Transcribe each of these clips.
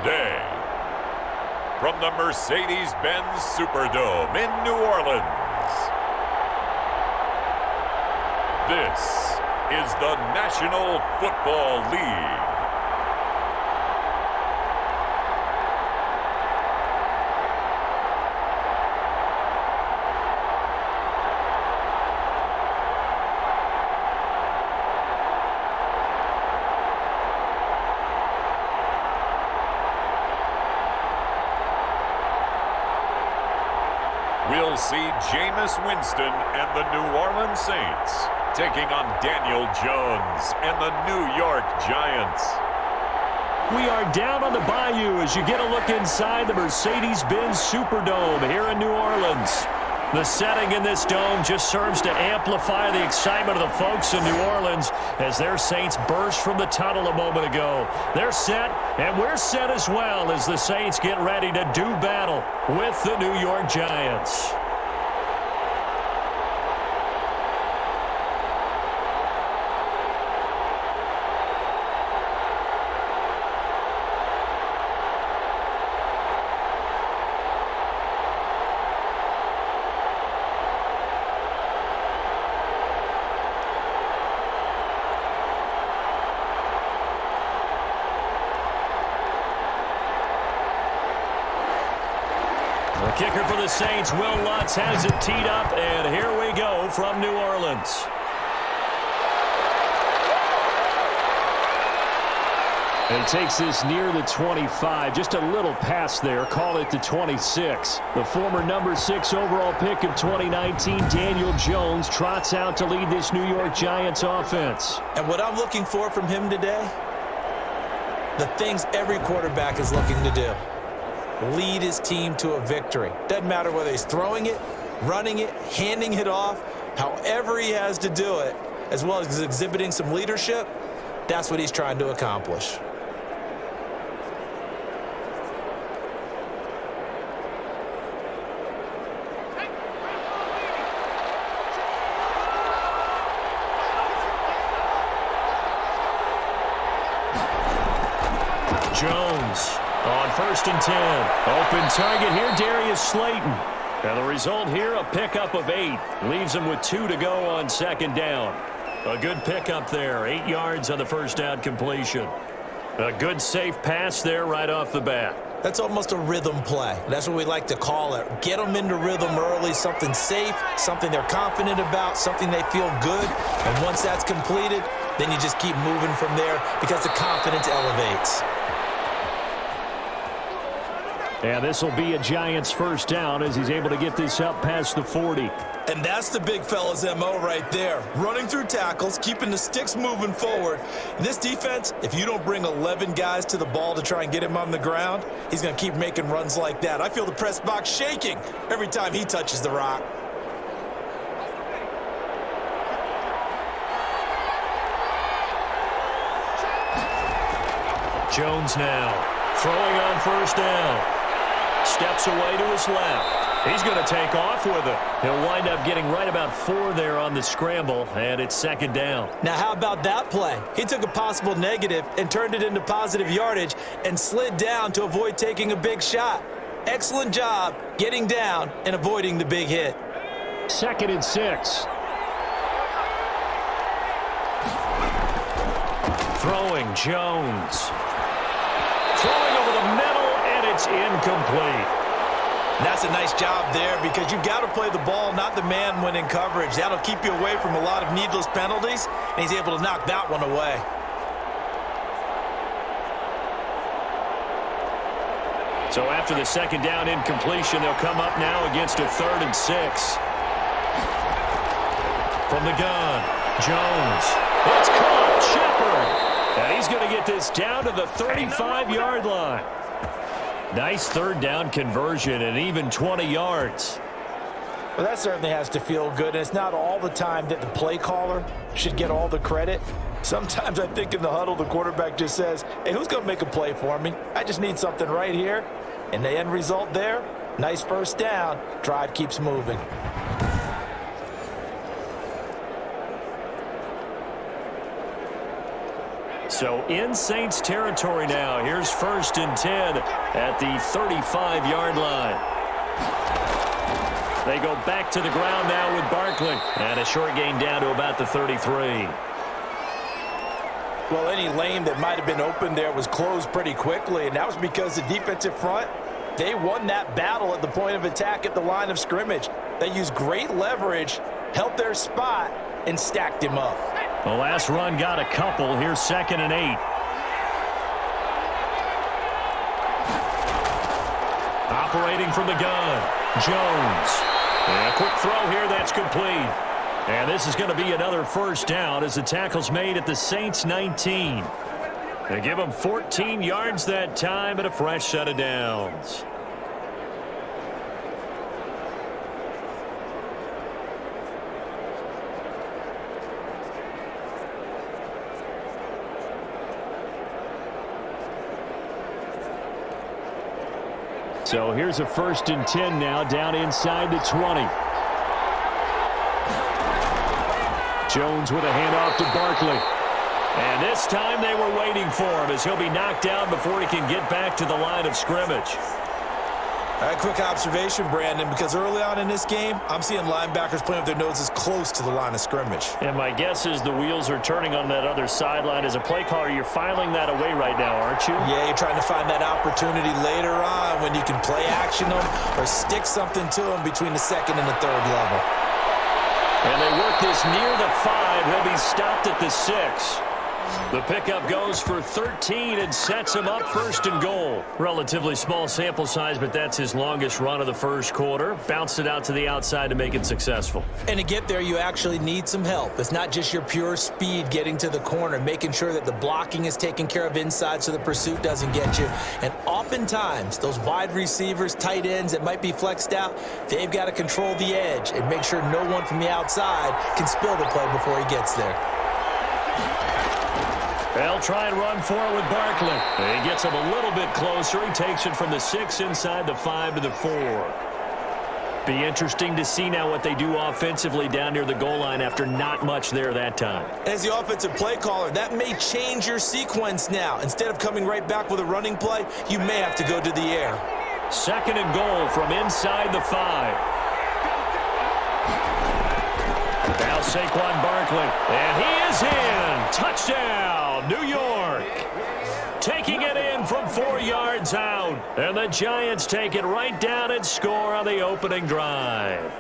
today, from the Mercedes-Benz Superdome in New Orleans, this is the National Football League. We'll see Jameis Winston and the New Orleans Saints taking on Daniel Jones and the New York Giants. We are down on the bayou as you get a look inside the Mercedes-Benz Superdome here in New Orleans. The setting in this dome just serves to amplify the excitement of the folks in New Orleans as their Saints burst from the tunnel a moment ago. They're set, and we're set as well as the Saints get ready to do battle with the New York Giants. The kicker for the Saints, Will Lutz, has it teed up, and here we go from New Orleans. And he takes this near the 25, just a little pass there, call it the 26. The former number 6 overall pick of 2019, Daniel Jones, trots out to lead this New York Giants offense. And what I'm looking for from him today, the things every quarterback is looking to do. Lead his team to a victory. Doesn't matter whether he's throwing it, running it, handing it off, however he has to do it, as well as exhibiting some leadership, that's what he's trying to accomplish. Jones on 1st and 10. Open target here, Darius Slayton. And the result here, a pickup of 8. Leaves him with 2 to go on 2nd down. A good pickup there, 8 yards on the first down completion. A good safe pass there right off the bat. That's almost a rhythm play. That's what we like to call it. Get them into rhythm early, something safe, something they're confident about, something they feel good. And once that's completed, then you just keep moving from there because the confidence elevates. And this will be a Giants first down as he's able to get this up past the 40. And that's the big fella's MO right there. Running through tackles, keeping the sticks moving forward. In this defense, if you don't bring 11 guys to the ball to try and get him on the ground, he's going to keep making runs like that. I feel the press box shaking every time he touches the rock. Jones now throwing on 1st down. Steps away to his left. He's going to take off with it. He'll wind up getting right about 4 there on the scramble, and it's 2nd down. Now, how about that play? He took a possible negative and turned it into positive yardage and slid down to avoid taking a big shot. Excellent job getting down and avoiding the big hit. 2nd and 6. Throwing Jones. Throwing over the middle, and it's incomplete. That's a nice job there because you've got to play the ball, not the man when in coverage. That'll keep you away from a lot of needless penalties, and he's able to knock that one away. So after the 2nd down incompletion, they'll come up now against a 3rd and 6. From the gun, Jones. It's caught, Shepard. And he's going to get this down to the 35-yard line. Nice 3rd down conversion and even 20 yards. Well, that certainly has to feel good. And it's not all the time that the play caller should get all the credit. Sometimes I think in the huddle, the quarterback just says, hey, who's going to make a play for me? I just need something right here. And the end result there, nice 1st down. Drive keeps moving. So in Saints territory now. Here's 1st and 10 at the 35-yard line. They go back to the ground now with Barkley. And a short gain down to about the 33. Well, any lane that might have been open there was closed pretty quickly, and that was because the defensive front, they won that battle at the point of attack at the line of scrimmage. They used great leverage, held their spot, and stacked him up. The last run got a couple. Here's 2nd and 8. Operating from the gun, Jones. And a quick throw here that's complete. And this is going to be another 1st down as the tackle's made at the Saints 19. They give them 14 yards that time and a fresh set of downs. So here's a 1st and 10 now down inside the 20. Jones with a handoff to Barkley. And this time they were waiting for him as he'll be knocked down before he can get back to the line of scrimmage. All right, quick observation, Brandon, because early on in this game, I'm seeing linebackers playing with their noses close to the line of scrimmage. And my guess is the wheels are turning on that other sideline. As a play caller, you're filing that away right now, aren't you? Yeah, you're trying to find that opportunity later on when you can play action them or stick something to them between the 2nd and the 3rd level. And they work this near the 5. He'll be stopped at the 6. The pickup goes for 13 and sets him up 1st and goal. Relatively small sample size, but that's his longest run of the 1st quarter. Bounced it out to the outside to make it successful. And to get there, you actually need some help. It's not just your pure speed getting to the corner, making sure that the blocking is taken care of inside so the pursuit doesn't get you. And oftentimes, those wide receivers, tight ends that might be flexed out, they've got to control the edge and make sure no one from the outside can spill the play before he gets there. They'll try and run for it with Barkley. He gets him a little bit closer. He takes it from the 6 inside the 5 to the 4. Be interesting to see now what they do offensively down near the goal line after not much there that time. As the offensive play caller, that may change your sequence now. Instead of coming right back with a running play, you may have to go to the air. 2nd and goal from inside the 5. Now Saquon Barkley, and he is in. Touchdown, New York. Taking it in from 4 yards out. And the Giants take it right down and score on the opening drive.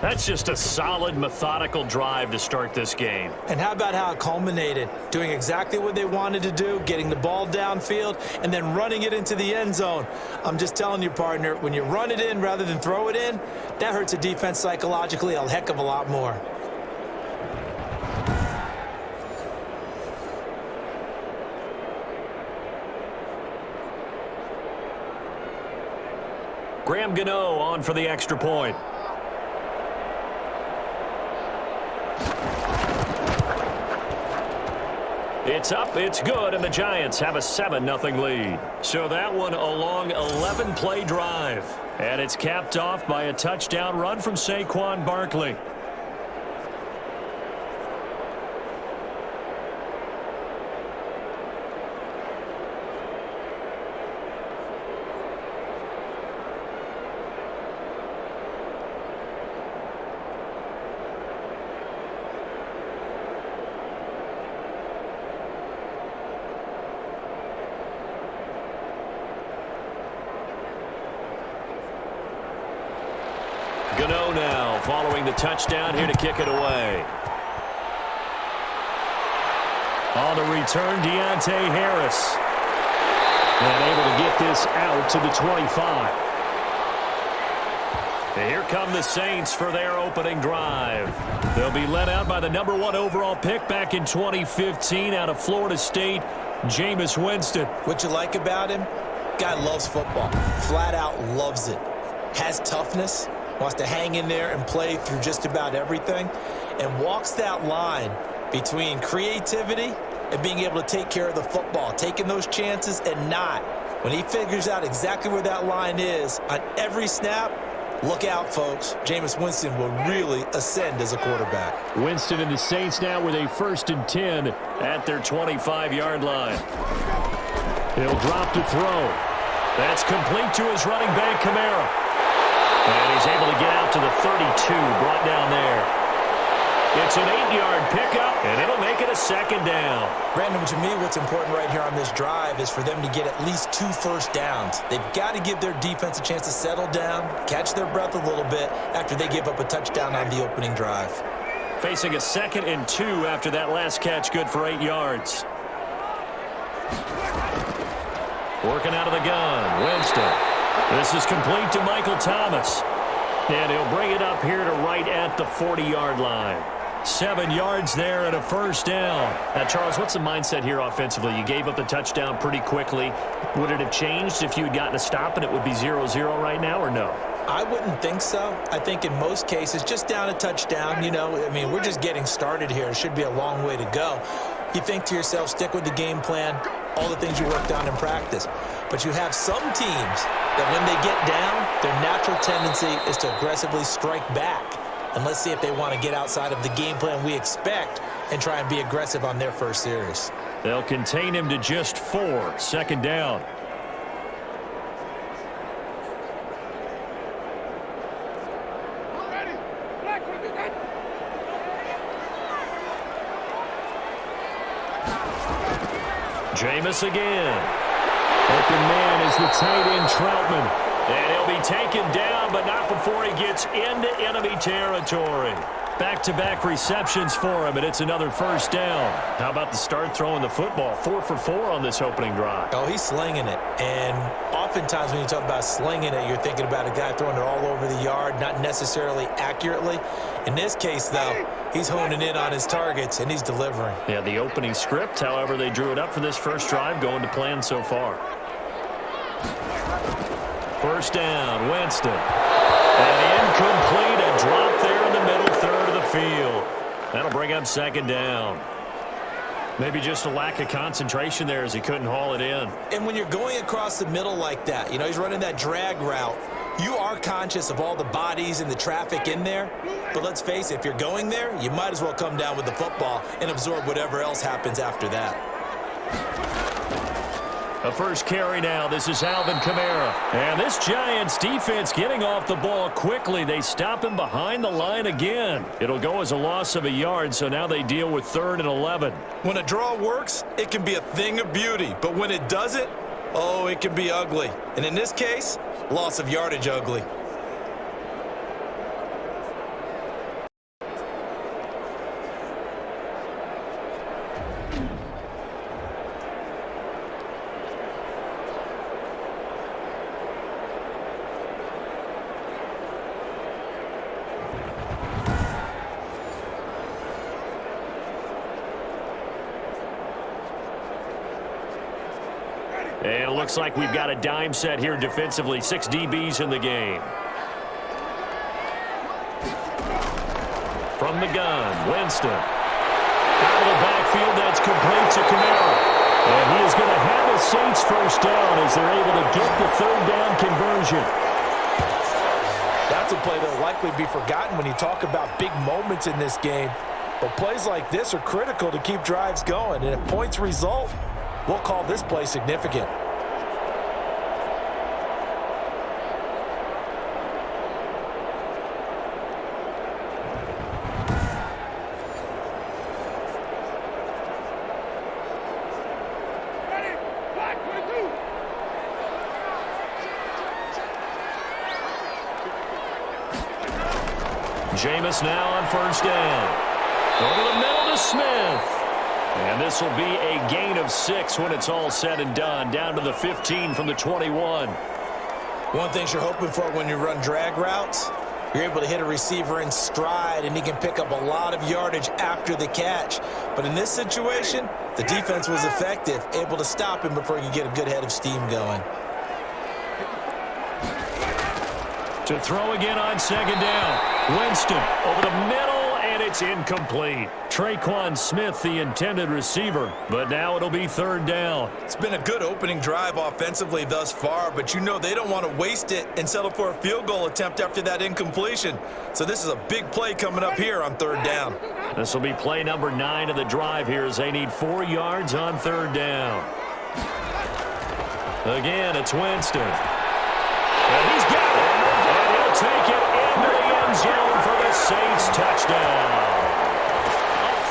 That's just a solid, methodical drive to start this game. And how about how it culminated? Doing exactly what they wanted to do, getting the ball downfield, and then running it into the end zone. I'm just telling you, partner, when you run it in rather than throw it in, that hurts a defense psychologically a heck of a lot more. Graham Gano on for the extra point. It's up, it's good, and the Giants have a 7-0 lead. So that one a long 11-play drive. And it's capped off by a touchdown run from Saquon Barkley. Gano now following the touchdown here to kick it away. On the return, Deontay Harris. And able to get this out to the 25. And here come the Saints for their opening drive. They'll be led out by the #1 overall pick back in 2015 out of Florida State, Jameis Winston. What you like about him? Guy loves football. Flat out loves it. Has toughness. Wants to hang in there and play through just about everything, and walks that line between creativity and being able to take care of the football, taking those chances and not. When he figures out exactly where that line is on every snap, Look out, folks. Jameis Winston will really ascend as a quarterback. Winston and the Saints now with a 1st and 10 at their 25-yard line. He'll drop to throw. That's complete to his running back, Kamara. And he's able to get out to the 32, brought down there. It's an 8-yard pickup, and it'll make it a 2nd down. Brandon, to me, what's important right here on this drive is for them to get at least 2 first downs. They've got to give their defense a chance to settle down, catch their breath a little bit after they give up a touchdown on the opening drive. Facing a 2nd and 2 after that last catch, good for 8 yards. Working out of the gun, Winston. This is complete to Michael Thomas. And he'll bring it up here to right at the 40-yard line. 7 yards there and a 1st down. Now, Charles, what's the mindset here offensively? You gave up the touchdown pretty quickly. Would it have changed if you had gotten a stop and it would be 0-0 right now, or no? I wouldn't think so. I think in most cases, just down a touchdown, we're just getting started here. It should be a long way to go. You think to yourself, stick with the game plan, all the things you worked on in practice. But you have some teams that when they get down, their natural tendency is to aggressively strike back. And let's see if they want to get outside of the game plan we expect and try and be aggressive on their first series. They'll contain him to just 4, 2nd down. Jameis again. Open man is the tight end, Troutman. And he'll be taken down, but not before he gets into enemy territory. Back-to-back receptions for him, and it's another 1st down. How about the start throwing the football? 4 for 4 on this opening drive. Oh, he's slinging it. And oftentimes when you talk about slinging it, you're thinking about a guy throwing it all over the yard, not necessarily accurately. In this case, though, he's honing in on his targets, and he's delivering. Yeah, the opening script, however, they drew it up for this first drive, going to plan so far. 1st down, Winston. And incomplete, a drop there in the middle third of the field. That'll bring up 2nd down. Maybe just a lack of concentration there as he couldn't haul it in. And when you're going across the middle like that, he's running that drag route, you are conscious of all the bodies and the traffic in there. But let's face it, if you're going there, you might as well come down with the football and absorb whatever else happens after that. A first carry now. This is Alvin Kamara. And this Giants defense getting off the ball quickly. They stop him behind the line again. It'll go as a loss of a yard, so now they deal with 3rd and 11. When a draw works, it can be a thing of beauty. But when it doesn't, oh, it can be ugly. And in this case, loss of yardage ugly. And it looks like we've got a dime set here defensively. 6 DBs in the game. From the gun, Winston. Out of the backfield, that's complete to Kamara. And he is going to have a Saints 1st down as they're able to get the 3rd down conversion. That's a play that will likely be forgotten when you talk about big moments in this game. But plays like this are critical to keep drives going. And if points result, we'll call this play significant. Jameis now on 1st down. Over the middle to Smith. And this will be a gain of 6 when it's all said and done. Down to the 15 from the 21. One thing you're hoping for when you run drag routes, you're able to hit a receiver in stride, and he can pick up a lot of yardage after the catch. But in this situation, the defense was effective, able to stop him before you get a good head of steam going. To throw again on 2nd down. Winston over the middle, and it's It's incomplete. Traquan Smith, the intended receiver, but now it'll be third down. It's been a good opening drive offensively thus far, but you know they don't want to waste it and settle for a field goal attempt after that incompletion. So this is a big play coming up here on third down. This will be play number 9 of the drive here as they need 4 yards on third down. Again, it's Winston. And he's got it. And he'll take it into the end zone for the Saints touchdown.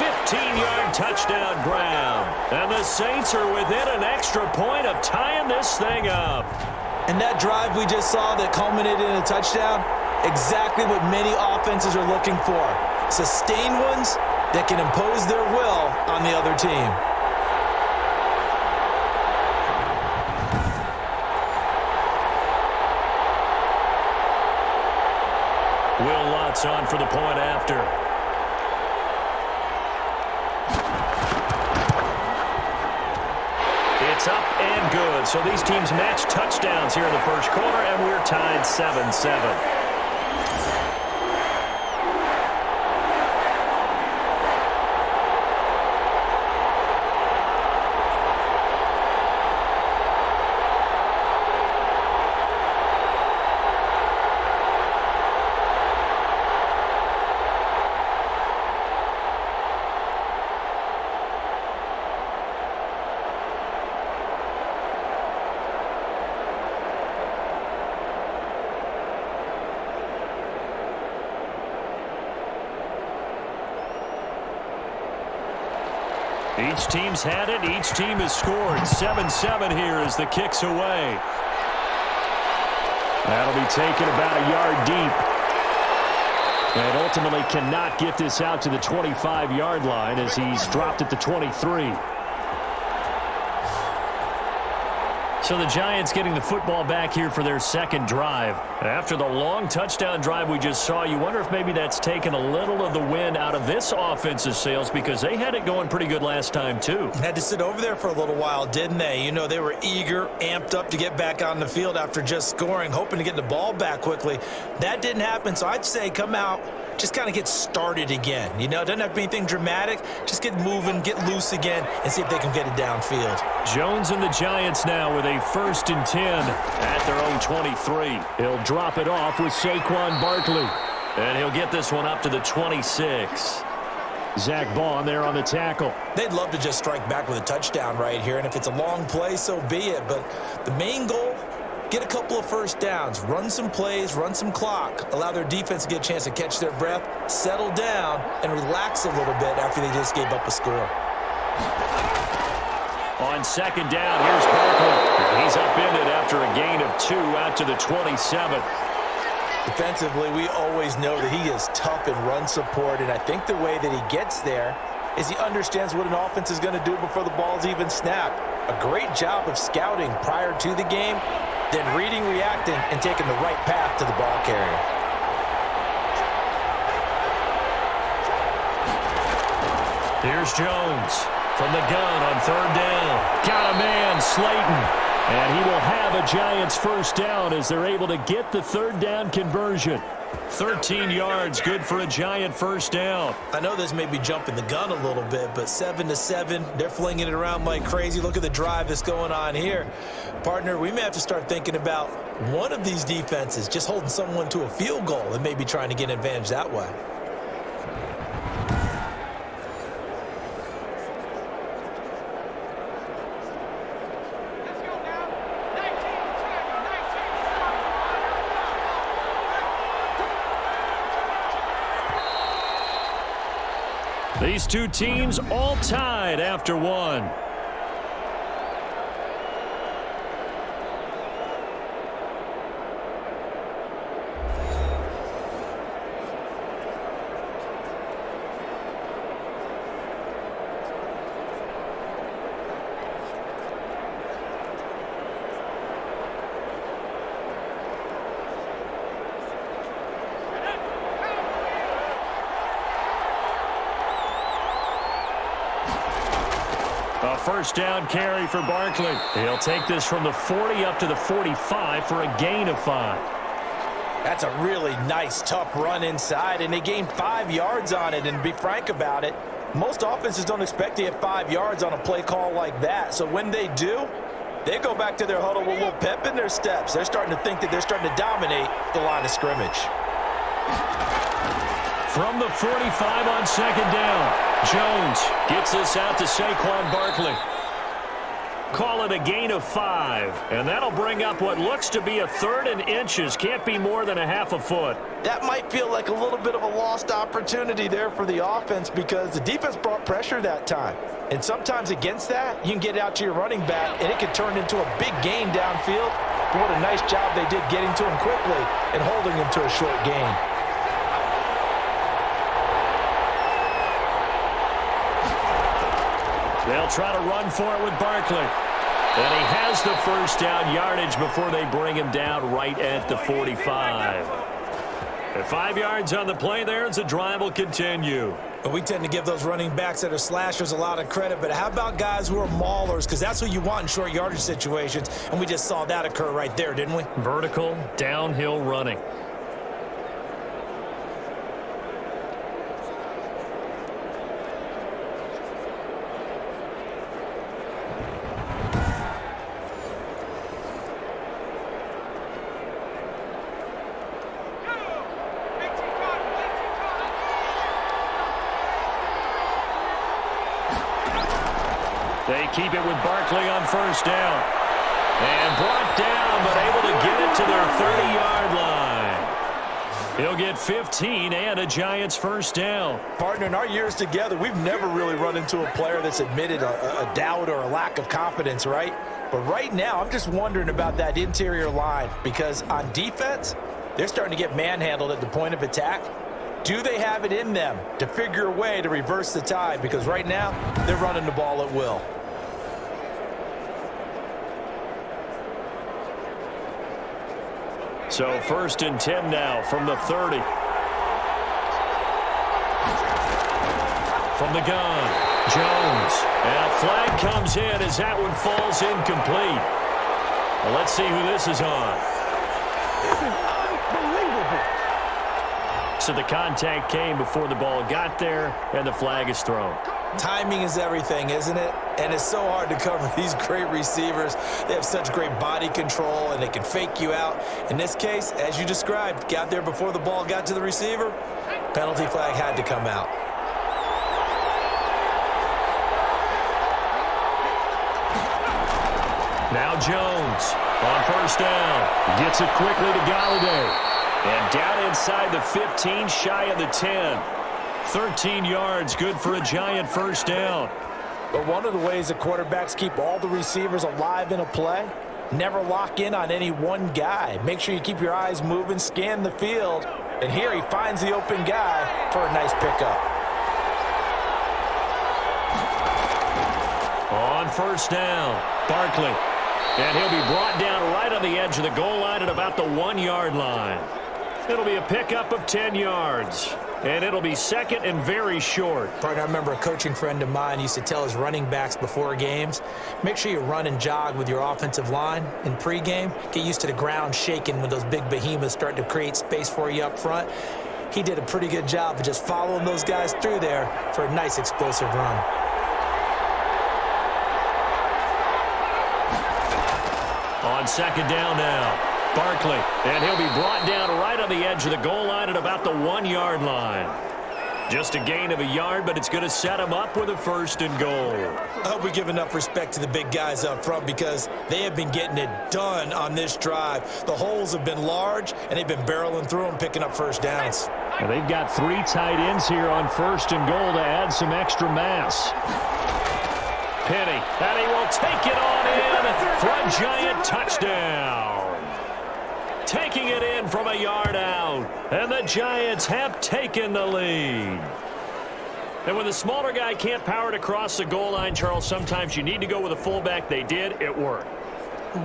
A 15-yard touchdown grab. And the Saints are within an extra point of tying this thing up. And that drive we just saw that culminated in a touchdown, exactly what many offenses are looking for. Sustained ones that can impose their will on the other team. Will Lutz on for the point after. It's up and good. So these teams match touchdowns here in the first quarter, and we're tied 7-7. Each team's had it. Each team has scored. 7-7 here as the kick's away. That'll be taken about a yard deep. And ultimately cannot get this out to the 25-yard line as he's dropped at the 23. So the Giants getting the football back here for their second drive. After the long touchdown drive we just saw, you wonder if maybe that's taken a little of the wind out of this offensive sails because they had it going pretty good last time too. Had to sit over there for a little while, didn't they? You know, they were eager, amped up to get back on the field after just scoring, hoping to get the ball back quickly. That didn't happen, so I'd say come out, just kind of get started again. You know, it doesn't have to be anything dramatic. Just get moving, get loose again, and see if they can get it downfield. Jones and the Giants now with a 1st and 10 at their own 23. He'll drop it off with Saquon Barkley. And he'll get this one up to the 26. Zach Bond there on the tackle. They'd love to just strike back with a touchdown right here, and if it's a long play, so be it. But the main goal, get a couple of first downs, run some plays, run some clock, allow their defense to get a chance to catch their breath, settle down, and relax a little bit after they just gave up a score. On second down, here's Barkley. He's upended after a gain of 2 out to the 27. Defensively, we always know that he is tough in run support, and I think the way that he gets there is he understands what an offense is going to do before the ball's even snapped. A great job of scouting prior to the game, then reading, reacting, and taking the right path to the ball carrier. Here's Jones from the gun on third down. Got a man, Slayton. And he will have a Giants first down as they're able to get the third down conversion. 13 yards, good for a Giant first down. I know this may be jumping the gun a little bit, but 7-7, they're flinging it around like crazy. Look at the drive that's going on here. Partner, we may have to start thinking about one of these defenses just holding someone to a field goal and maybe trying to get an advantage that way. These two teams all tied after one. A first down carry for Barkley. He'll take this from the 40 up to the 45 for a gain of 5. That's a really nice, tough run inside, and they gained 5 yards on it. And to be frank about it, most offenses don't expect to get 5 yards on a play call like that. So when they do, they go back to their huddle with a little pep in their steps. They're starting to think that they're starting to dominate the line of scrimmage. From the 45 on second down, Jones gets this out to Saquon Barkley. Call it a gain of 5, and that'll bring up what looks to be a 3rd and inches. Can't be more than a half a foot. That might feel like a little bit of a lost opportunity there for the offense because the defense brought pressure that time. And sometimes against that, you can get it out to your running back, and it can turn into a big gain downfield. But what a nice job they did getting to him quickly and holding him to a short gain. They'll try to run for it with Barkley. And he has the first down yardage before they bring him down right at the 45. At 5 yards on the play there as the drive will continue. And we tend to give those running backs that are slashers a lot of credit, but how about guys who are maulers? Because that's what you want in short yardage situations, and we just saw that occur right there, didn't we? Vertical, downhill running. They keep it with Barkley on first down. And brought down, but able to get it to their 30-yard line. He'll get 15 and a Giants first down. Partner, in our years together, we've never really run into a player that's admitted a doubt or a lack of confidence, right? But right now, I'm just wondering about that interior line because on defense, they're starting to get manhandled at the point of attack. Do they have it in them to figure a way to reverse the tide? Because right now, they're running the ball at will. So 1st and 10 now from the 30. From the gun, Jones. And a flag comes in as that one falls incomplete. Well, let's see who this is on. So the contact came before the ball got there, and the flag is thrown. Timing is everything, isn't it? And it's so hard to cover these great receivers. They have such great body control, and they can fake you out. In this case, as you described, got there before the ball got to the receiver. Penalty flag had to come out. Now Jones on first down. Gets it quickly to Galladay. And down inside the 15, shy of the 10. 13 yards, good for a Giant first down. But one of the ways that quarterbacks keep all the receivers alive in a play, never lock in on any one guy. Make sure you keep your eyes moving, scan the field. And here he finds the open guy for a nice pickup. On first down, Barkley. And he'll be brought down right on the edge of the goal line at about the 1-yard line. It'll be a pickup of 10 yards. And it'll be second and very short. Partner, I remember a coaching friend of mine used to tell his running backs before games, make sure you run and jog with your offensive line in pregame. Get used to the ground shaking when those big behemoths start to create space for you up front. He did a pretty good job of just following those guys through there for a nice explosive run. On second down now. Barkley, and he'll be brought down right on the edge of the goal line at about the 1-yard line. Just a gain of a yard, but it's going to set him up with a 1st and goal. I hope we give enough respect to the big guys up front because they have been getting it done on this drive. The holes have been large, and they've been barreling through them, picking up first downs. And they've got 3 tight ends here on 1st and goal to add some extra mass. Penny, and he will take it on in for a Giant touchdown. Taking it in from a yard out, and the Giants have taken the lead. And when the smaller guy can't power it across the goal line, Charles, sometimes you need to go with a fullback. They did. It worked.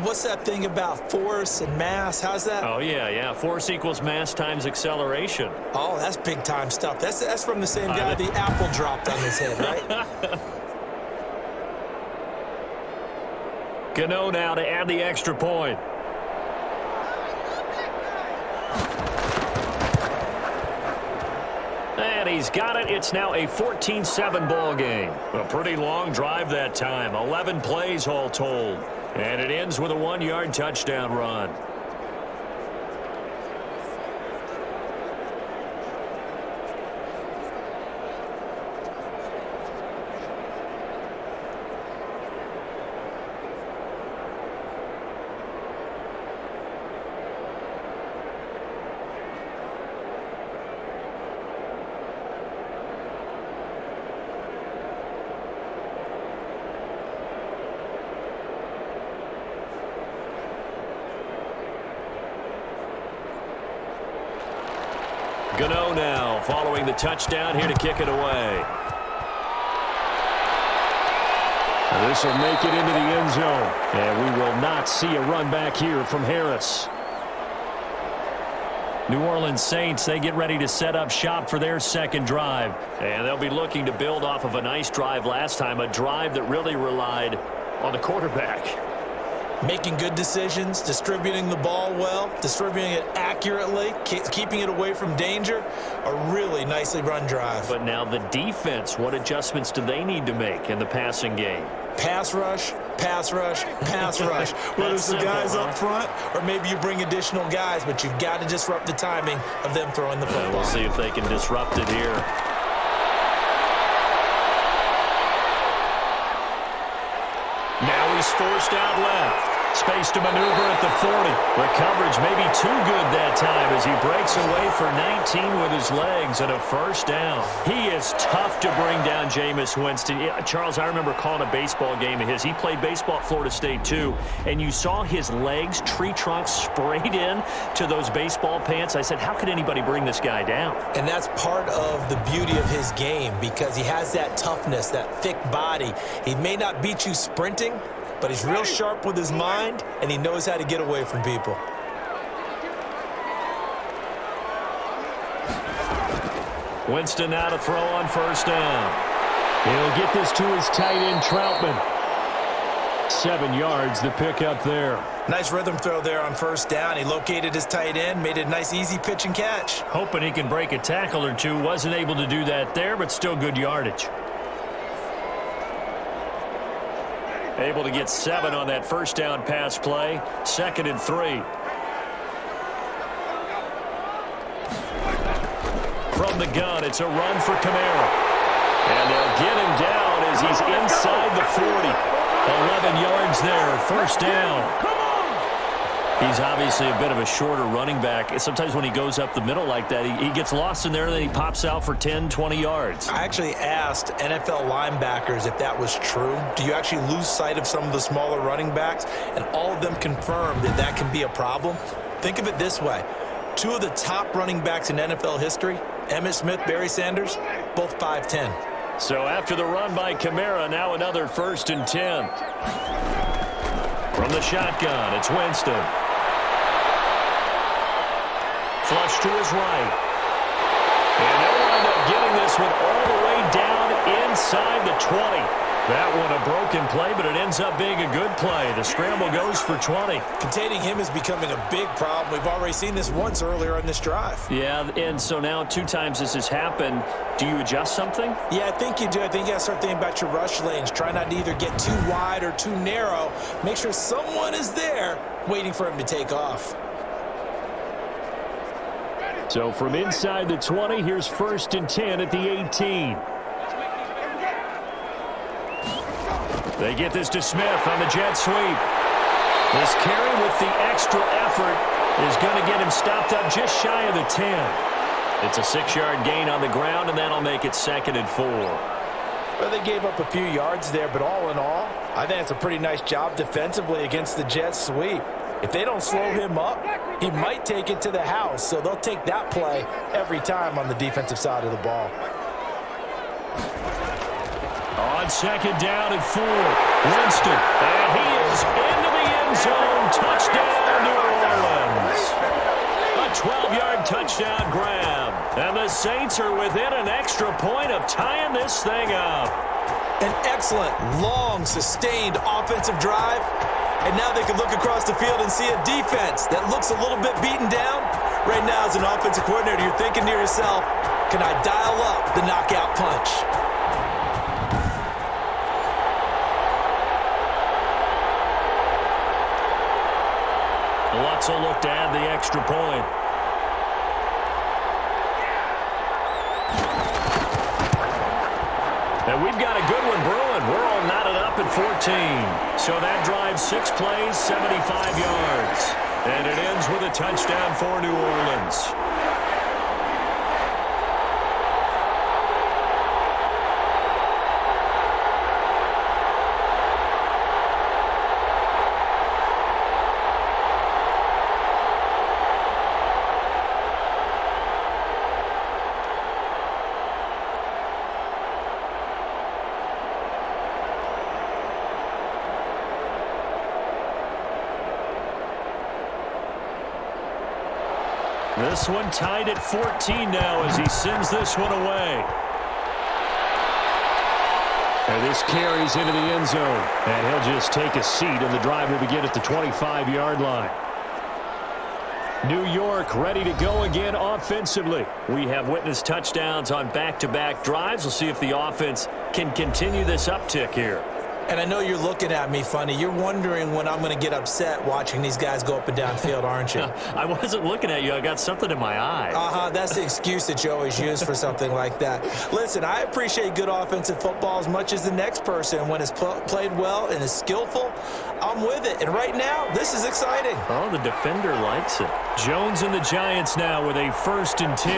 What's that thing about force and mass? How's that? Oh, yeah. Force equals mass times acceleration. Oh, that's big-time stuff. That's from the same guy the apple dropped on his head, right? Gano now to add the extra point. And he's got it. It's now a 14-7 ball game. A pretty long drive that time. 11 plays all told. And it ends with a 1-yard touchdown run. Gano now following the touchdown here to kick it away. This will make it into the end zone. And we will not see a run back here from Harris. New Orleans Saints, they get ready to set up shop for their second drive. And they'll be looking to build off of a nice drive last time, a drive that really relied on the quarterback. Making good decisions, distributing the ball well, distributing it accurately, keeping it away from danger. A really nicely run drive. But now the defense, what adjustments do they need to make in the passing game? Pass rush, pass rush, pass rush. Whether it's the guys up front or maybe you bring additional guys, but you've got to disrupt the timing of them throwing the football. We'll see if they can disrupt it here. Now he's forced out left. Space to maneuver at the 40. The coverage may be too good that time as he breaks away for 19 with his legs and a first down. He is tough to bring down, Jameis Winston. Charles, I remember calling a baseball game of his. He played baseball at Florida State too, and you saw his legs, tree trunks sprayed in to those baseball pants. I said, how could anybody bring this guy down? And that's part of the beauty of his game because he has that toughness, that thick body. He may not beat you sprinting, but he's real sharp with his mind, and he knows how to get away from people. Winston now to throw on first down. He'll get this to his tight end, Troutman. 7 yards, the pickup there. Nice rhythm throw there on first down. He located his tight end, made it a nice, easy pitch and catch. Hoping he can break a tackle or two. Wasn't able to do that there, but still good yardage. Able to get 7 on that first down pass play. 2nd and 3. From the gun, it's a run for Kamara. And they'll get him down as he's inside the 40. 11 yards there, first down. He's obviously a bit of a shorter running back. Sometimes when he goes up the middle like that, he gets lost in there, and then he pops out for 10, 20 yards. I actually asked NFL linebackers if that was true. Do you actually lose sight of some of the smaller running backs? And all of them confirmed that that can be a problem. Think of it this way. 2 of the top running backs in NFL history, Emmitt Smith, Barry Sanders, both 5'10". So after the run by Kamara, now another 1st and 10. From the shotgun, it's Winston. Flush to his right. And they'll wind up getting this one all the way down inside the 20. That one a broken play, but it ends up being a good play. The scramble goes for 20. Containing him is becoming a big problem. We've already seen this once earlier in this drive. Yeah, and so now 2 times this has happened. Do you adjust something? Yeah, I think you do. I think you got to start thinking about your rush lanes. Try not to either get too wide or too narrow. Make sure someone is there waiting for him to take off. So from inside the 20, here's 1st and 10 at the 18. They get this to Smith on the jet sweep. This carry with the extra effort is going to get him stopped up just shy of the 10. It's a 6-yard gain on the ground, and that'll make it 2nd and 4. Well, they gave up a few yards there, but all in all, I think it's a pretty nice job defensively against the jet sweep. If they don't slow him up, he might take it to the house, so they'll take that play every time on the defensive side of the ball. On 2nd down and 4, Winston, and he is into the end zone. Touchdown, New Orleans. A 12-yard touchdown grab, and the Saints are within an extra point of tying this thing up. An excellent, long, sustained offensive drive. And now they can look across the field and see a defense that looks a little bit beaten down. Right now, as an offensive coordinator, you're thinking to yourself, Can I dial up the knockout punch? Lutz will look to add the extra point. And we've got a good one brewing. We're all knotted up at 14. So that drives 6 plays, 75 yards. And it ends with a touchdown for New Orleans. This one tied at 14 now as he sends this one away. And this carries into the end zone. And he'll just take a seat, and the drive will begin at the 25-yard line. New York ready to go again offensively. We have witnessed touchdowns on back-to-back drives. We'll see if the offense can continue this uptick here. And I know you're looking at me funny. You're wondering when I'm going to get upset watching these guys go up and down field, aren't you? I wasn't looking at you. I got something in my eye. That's the excuse that you always use for something like that. Listen, I appreciate good offensive football as much as the next person. When it's played well and is skillful, I'm with it. And right now, this is exciting. Oh, the defender likes it. Jones and the Giants now with a 1st and 10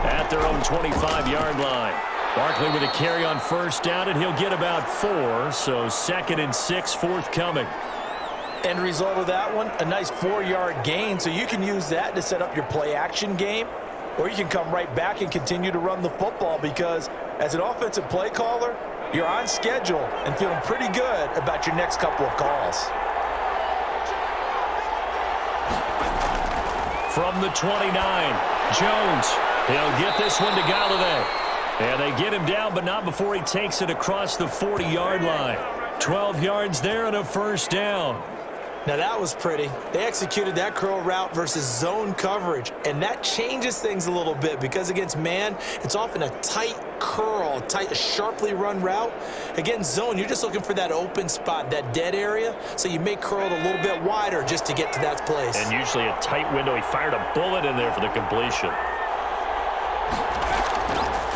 at their own 25-yard line. Barkley with a carry on 1st down, and he'll get about 4, so 2nd and 6 forthcoming. End result of that one, a nice 4-yard gain, so you can use that to set up your play-action game, or you can come right back and continue to run the football because as an offensive play caller, you're on schedule and feeling pretty good about your next couple of calls. From the 29, Jones. He'll get this one to Galladay. And they get him down, but not before he takes it across the 40-yard line. 12 yards there and a 1st down. Now that was pretty. They executed that curl route versus zone coverage, and that changes things a little bit because against man, it's often a tight curl, tight, sharply run route. Against zone, you're just looking for that open spot, that dead area, so you may curl it a little bit wider just to get to that place. And usually a tight window. He fired a bullet in there for the completion.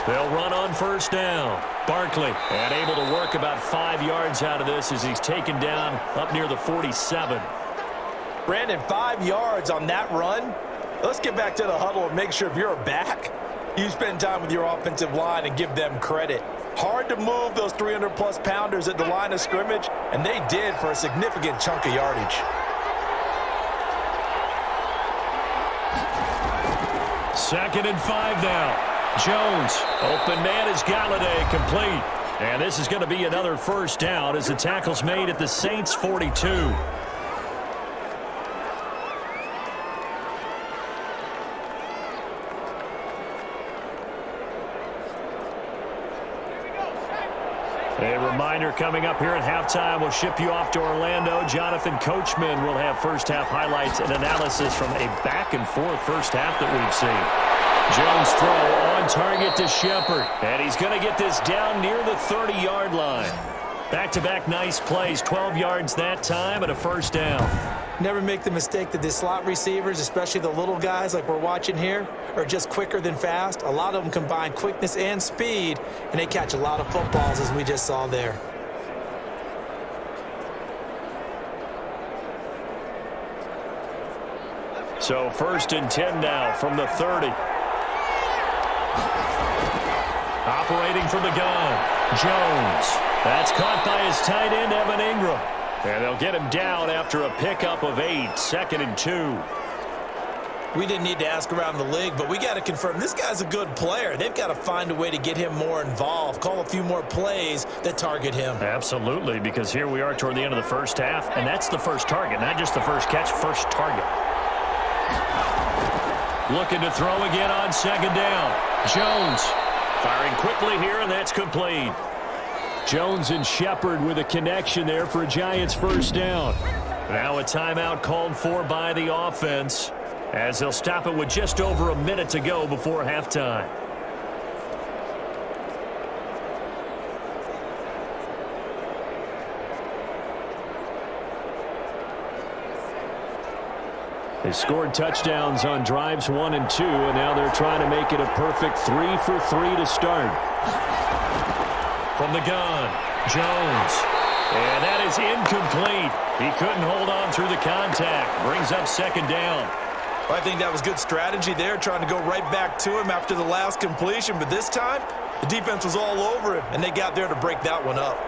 They'll run on 1st down. Barkley, and able to work about 5 yards out of this as he's taken down up near the 47. Brandon, 5 yards on that run. Let's get back to the huddle and make sure if you're a back, you spend time with your offensive line and give them credit. Hard to move those 300-plus pounders at the line of scrimmage, and they did for a significant chunk of yardage. 2nd and 5 now. Jones, open man is Galladay, complete. And this is going to be another 1st down as the tackle's made at the Saints' 42. A reminder coming up here at halftime. We'll ship you off to Orlando. Jonathan Coachman will have first-half highlights and analysis from a back-and-forth first half that we've seen. Jones throw on target to Shepard. And he's going to get this down near the 30-yard line. Back-to-back nice plays. 12 yards that time and a 1st down. Never make the mistake that the slot receivers, especially the little guys like we're watching here, are just quicker than fast. A lot of them combine quickness and speed, and they catch a lot of footballs as we just saw there. So 1st and 10 now from the 30. Operating from the gun, Jones. That's caught by his tight end, Evan Ingram. And they'll get him down after a pickup of 8, 2nd and 2. We didn't need to ask around the league, but we got to confirm this guy's a good player. They've got to find a way to get him more involved, call a few more plays that target him. Absolutely, because here we are toward the end of the first half, and that's the first target, not just the first catch, first target. Looking to throw again on 2nd down. Jones firing quickly here, and that's complete. Jones and Shepard with a connection there for a Giants 1st down. Now a timeout called for by the offense as they'll stop it with just over a minute to go before halftime. They scored touchdowns on drives 1 and 2, and now they're trying to make it a perfect 3 for 3 to start. From the gun, Jones. And that is incomplete. He couldn't hold on through the contact. Brings up second down. I think that was good strategy there, trying to go right back to him after the last completion. But this time, the defense was all over him, and they got there to break that one up.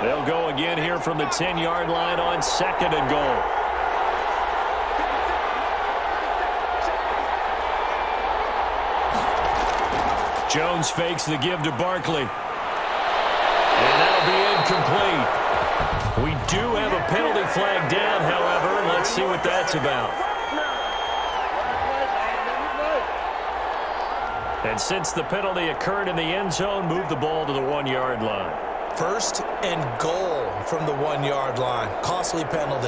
They'll go again here from the 10-yard line on second and goal. Jones fakes the give to Barkley. And that'll be incomplete. We do have a penalty flag down, however. Let's see what that's about. And since the penalty occurred in the end zone, move the ball to the 1-yard line. First and goal from the 1-yard line. Costly penalty.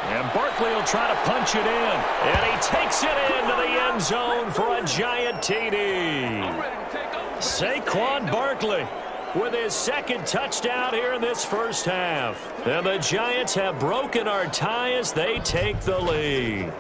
And Barkley will try to punch it in. And he takes it into the end zone for a giant TD. Saquon Barkley with his second touchdown here in this first half. And the Giants have broken our tie as they take the lead.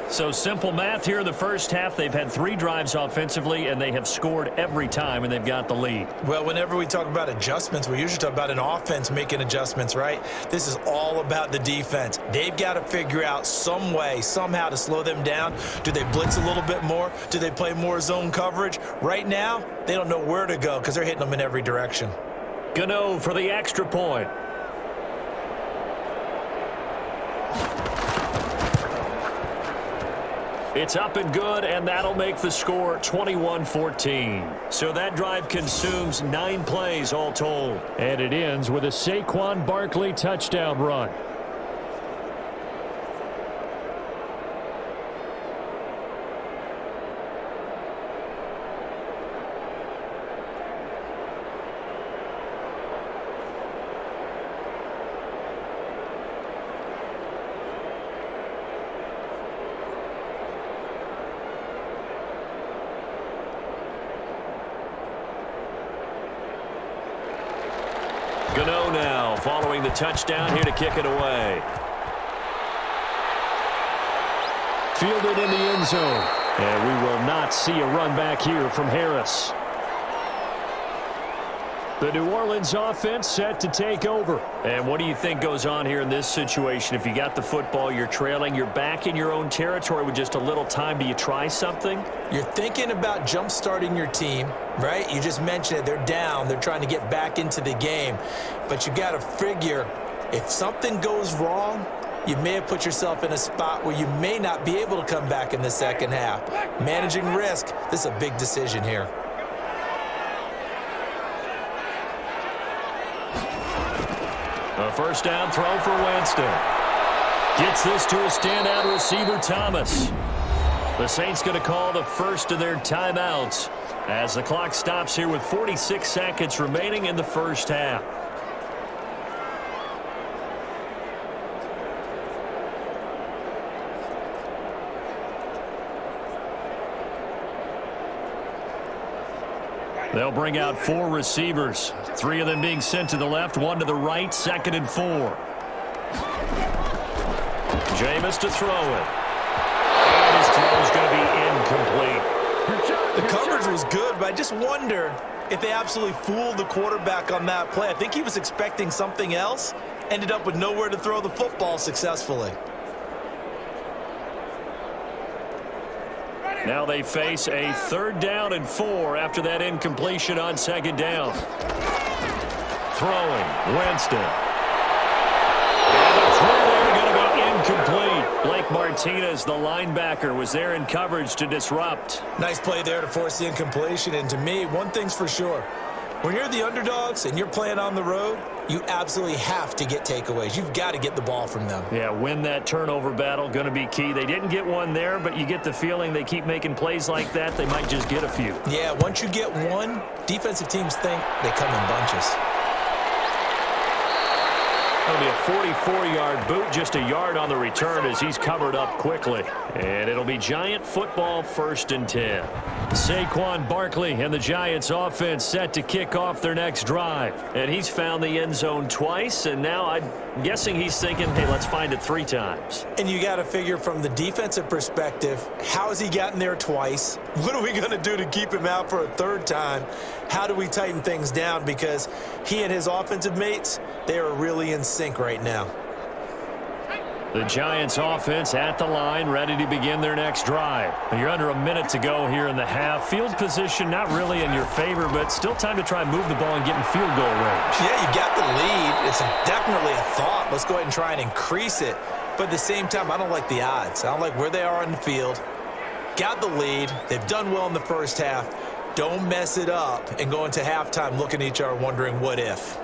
So simple math here in the first half. They've had 3 drives offensively, and they have scored every time, and they've got the lead. Well, whenever we talk about adjustments, we usually talk about an offense making adjustments, right? This is all about the defense. They've got to figure out some way, somehow to slow them down. Do they blitz a little bit more? Do they play more zone coverage? Right now, they don't know where to go because they're hitting them in every direction. Gano for the extra point. It's up and good, and that'll make the score 21-14. So that drive consumes 9 plays all told. And it ends with a Saquon Barkley touchdown run. Gano now following the touchdown here to kick it away. Fielded in the end zone. And we will not see a run back here from Harris. The New Orleans offense set to take over. And what do you think goes on here in this situation? If you got the football, you're trailing, you're back in your own territory with just a little time. Do you try something? You're thinking about jump-starting your team, right? You just mentioned it. They're down. They're trying to get back into the game. But you got to figure, if something goes wrong, you may have put yourself in a spot where you may not be able to come back in the second half. Managing risk, this is a big decision here. A first down throw for Winston. Gets this to a standout receiver, Thomas. The Saints going to call the first of their timeouts as the clock stops here with 46 seconds remaining in the first half. They'll bring out 4 receivers, 3 of them being sent to the left, 1 to the right, 2nd and 4. Jameis to throw it. And his throw is going to be incomplete. The coverage was good, but I just wonder if they absolutely fooled the quarterback on that play. I think he was expecting something else, ended up with nowhere to throw the football successfully. Now they face a 3rd down and 4 after that incompletion on 2nd down. Throwing, Winston. And the throw there going to be incomplete. Blake Martinez, the linebacker, was there in coverage to disrupt. Nice play there to force the incompletion. And to me, one thing's for sure. When you're the underdogs and you're playing on the road, you absolutely have to get takeaways. You've got to get the ball from them. Yeah, win that turnover battle, going to be key. They didn't get one there, but you get the feeling they keep making plays like that, they might just get a few. Yeah, once you get one, defensive teams think they come in bunches. That'll be a 44-yard boot, just a yard on the return as he's covered up quickly. And it'll be Giant football, 1st and 10. Saquon Barkley and the Giants offense set to kick off their next drive. And he's found the end zone twice, and now I'm guessing he's thinking, hey, let's find it 3 times. And you got to figure from the defensive perspective, how has he gotten there twice? What are we going to do to keep him out for a 3rd time? How do we tighten things down? Because he and his offensive mates, they are really in sync right now. The Giants offense at the line, ready to begin their next drive. You're under a minute to go here in the half. Field position not really in your favor, but still time to try and move the ball and get in field goal range. Yeah, you got the lead. It's definitely a thought. Let's go ahead and try and increase it. But at the same time, I don't like the odds. I don't like where they are on the field. Got the lead. They've done well in the first half. Don't mess it up and go into halftime looking at each other wondering what if.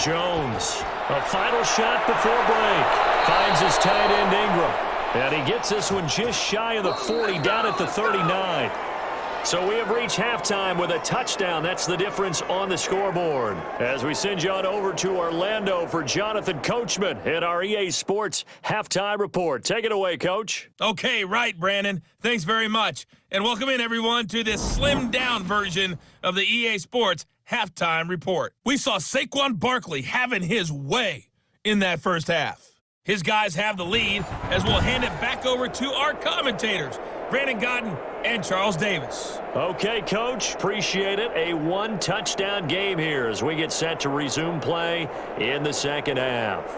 Jones, a final shot before break. Finds his tight end Ingram. And he gets this one just shy of the 40, down at the 39. So we have reached halftime with a touchdown. That's the difference on the scoreboard. As we send you on over to Orlando for Jonathan Coachman in our EA Sports Halftime Report. Take it away, Coach. Okay, right, Brandon. Thanks very much. And welcome in, everyone, to this slimmed-down version of the EA Sports Halftime Report. We saw Saquon Barkley having his way in that first half. His guys have the lead as we'll hand it back over to our commentators, Brandon Godden and Charles Davis. Okay, Coach. Appreciate it. A 1-touchdown game here as we get set to resume play in the second half.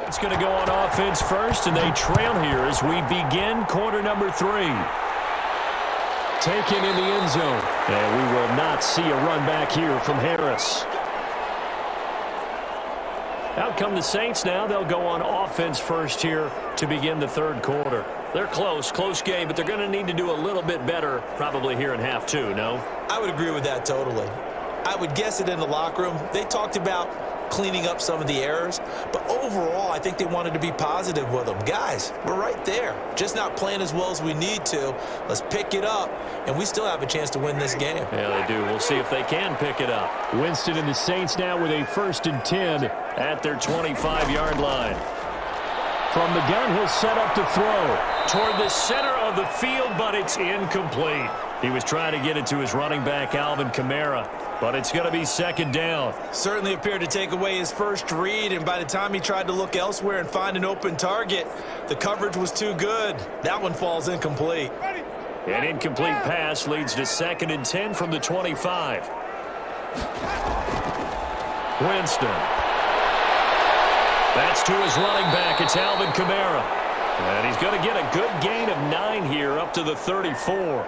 It's going to go on offense first, and they trail here as we begin quarter number 3. Taken in the end zone. And we will not see a run back here from Harris. Out come the Saints now. They'll go on offense first here to begin the third quarter. They're close game, but they're going to need to do a little bit better probably here in half 2, no? I would agree with that totally. I would guess it in the locker room. They talked about cleaning up some of the errors, but overall I think they wanted to be positive with them. Guys, we're right there, just not playing as well as we need to. Let's pick it up, and we still have a chance to win this game. Yeah, they do. We'll see if they can pick it up. Winston and the Saints now with a 1st and 10 at their 25-yard line. From the gun, he'll set up to throw toward the center of the field, but it's incomplete. He was trying to get it to his running back, Alvin Kamara, but it's going to be 2nd down. Certainly appeared to take away his first read, and by the time he tried to look elsewhere and find an open target, the coverage was too good. That one falls incomplete. An incomplete pass leads to 2nd and 10 from the 25. Winston. That's to his running back. It's Alvin Kamara. And he's going to get a good gain of 9 here up to the 34.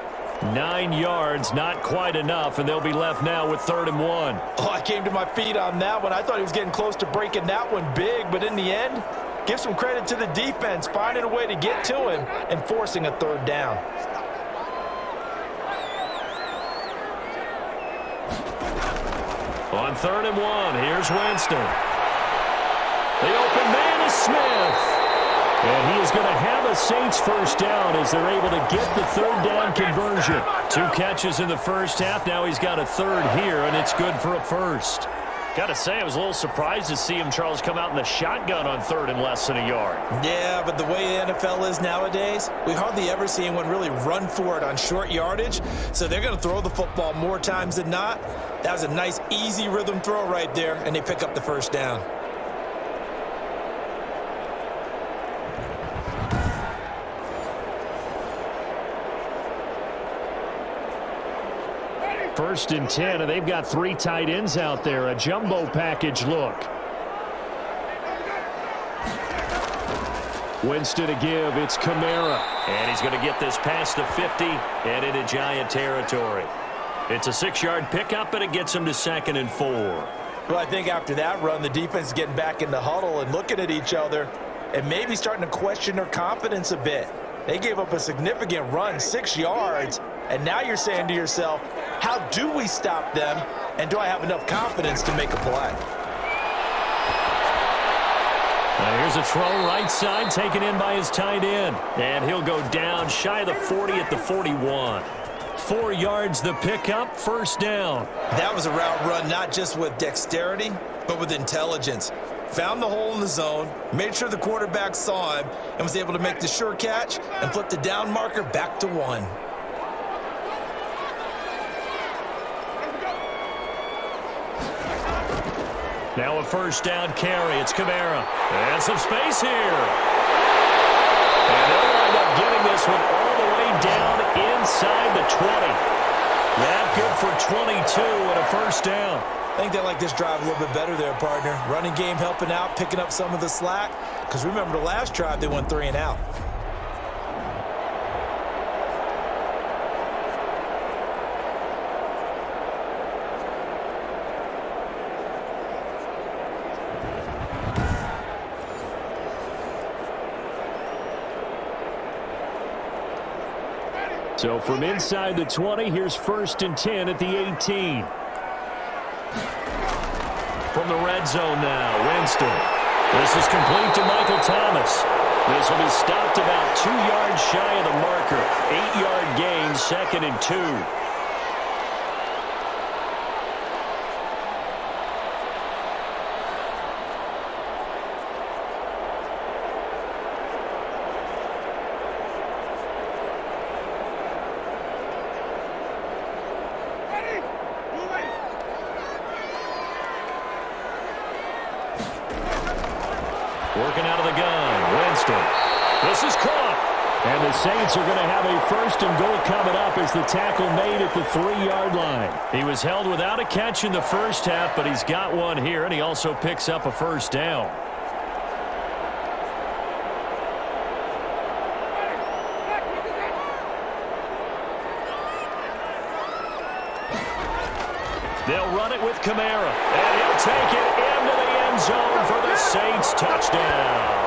9 yards, not quite enough, and they'll be left now with 3rd and 1. Oh, I came to my feet on that one. I thought he was getting close to breaking that one big, but in the end, give some credit to the defense, finding a way to get to him and forcing a 3rd down. On 3rd and 1, here's Winston. The open man is Smith. And he is going to have a Saints 1st down as they're able to get the 3rd down conversion. 2 catches in the first half. Now he's got a 3rd here, and it's good for a 1st. Got to say, I was a little surprised to see him, Charles, come out in the shotgun on 3rd and less than a yard. Yeah, but the way the NFL is nowadays, we hardly ever see anyone really run for it on short yardage. So they're going to throw the football more times than not. That was a nice, easy rhythm throw right there, and they pick up the 1st down. 1st and 10, and they've got 3 tight ends out there. A jumbo package look. Winston to give. It's Kamara. And he's going to get this past the 50 and into Giant territory. It's a 6-yard pickup, and it gets him to 2nd and 4. Well, I think after that run, the defense is getting back in the huddle and looking at each other and maybe starting to question their confidence a bit. They gave up a significant run, 6 yards, and now you're saying to yourself, how do we stop them, and do I have enough confidence to make a play? Here's a throw right side taken in by his tight end. And he'll go down shy of the 40 at the 41. 4 yards the pickup, 1st down. That was a route run not just with dexterity, but with intelligence. Found the hole in the zone, made sure the quarterback saw him, and was able to make the sure catch and flip the down marker back to 1. Now a 1st down carry. It's Kamara. And some space here. And they'll wind up getting this one all the way down inside the 20. That good for 22 and a 1st down. I think they like this drive a little bit better there, partner. Running game helping out, picking up some of the slack. Because remember the last drive, they went 3 and out. So from inside the 20, here's 1st and 10 at the 18. From the red zone now, Winston. This is complete to Michael Thomas. This will be stopped about 2 yards shy of the marker. 8-yard gain, 2nd and 2. Working out of the gun, Winston. This is caught. And the Saints are going to have a 1st and goal coming up as the tackle made at the 3-yard line. He was held without a catch in the 1st half, but he's got one here, and he also picks up a 1st down. They'll run it with Kamara, and he'll take it into the end zone for the Saints touchdown.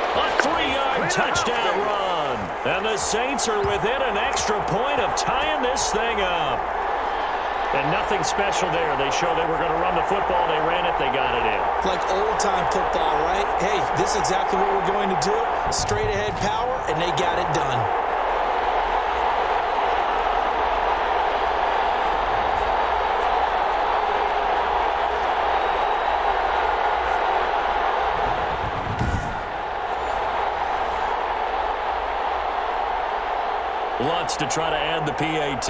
A 3-yard touchdown run. And the Saints are within an extra point of tying this thing up. And nothing special there. They showed they were going to run the football. They ran it. They got it in. Like old-time football, right? Hey, this is exactly what we're going to do. Straight-ahead power, and they got it done. Lutz to try to add the PAT.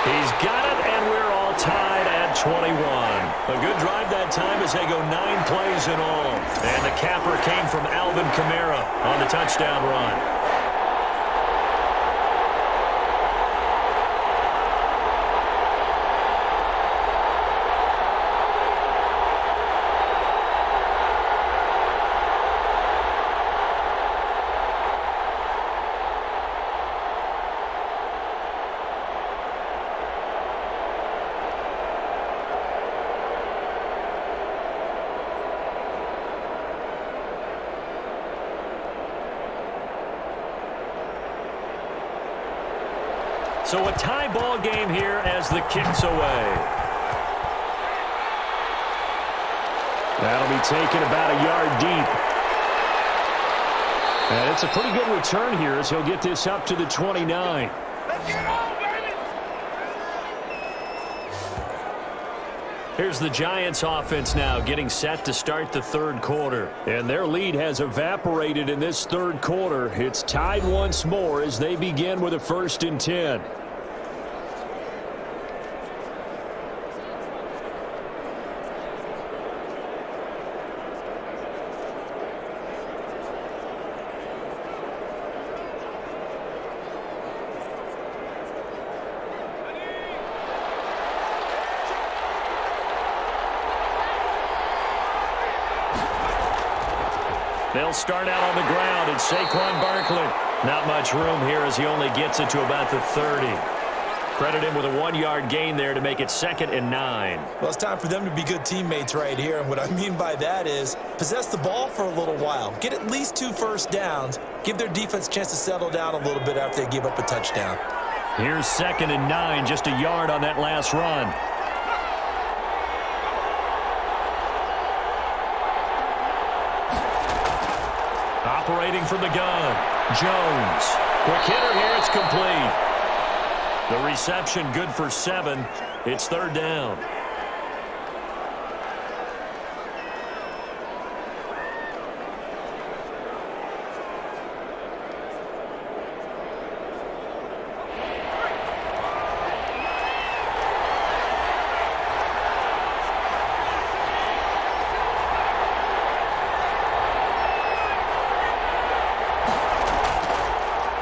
He's got it, and we're all tied at 21. A good drive that time as they go 9 plays in all. And the capper came from Alvin Kamara on the touchdown run. So a tie ball game here as the kick's away. That'll be taken about a yard deep. And it's a pretty good return here as he'll get this up to the 29. Let's get on, baby! Here's the Giants offense now getting set to start the 3rd quarter. And their lead has evaporated in this 3rd quarter. It's tied once more as they begin with a 1st and 10. They'll start out on the ground, and Saquon Barkley. Not much room here as he only gets it to about the 30. Credit him with a 1-yard gain there to make it 2nd and 9. Well, it's time for them to be good teammates right here. And what I mean by that is possess the ball for a little while. Get at least 2 first downs. Give their defense a chance to settle down a little bit after they give up a touchdown. Here's 2nd and 9, just a yard on that last run. Operating from the gun, Jones. Quick hitter here, it's complete. The reception good for 7. It's 3rd down.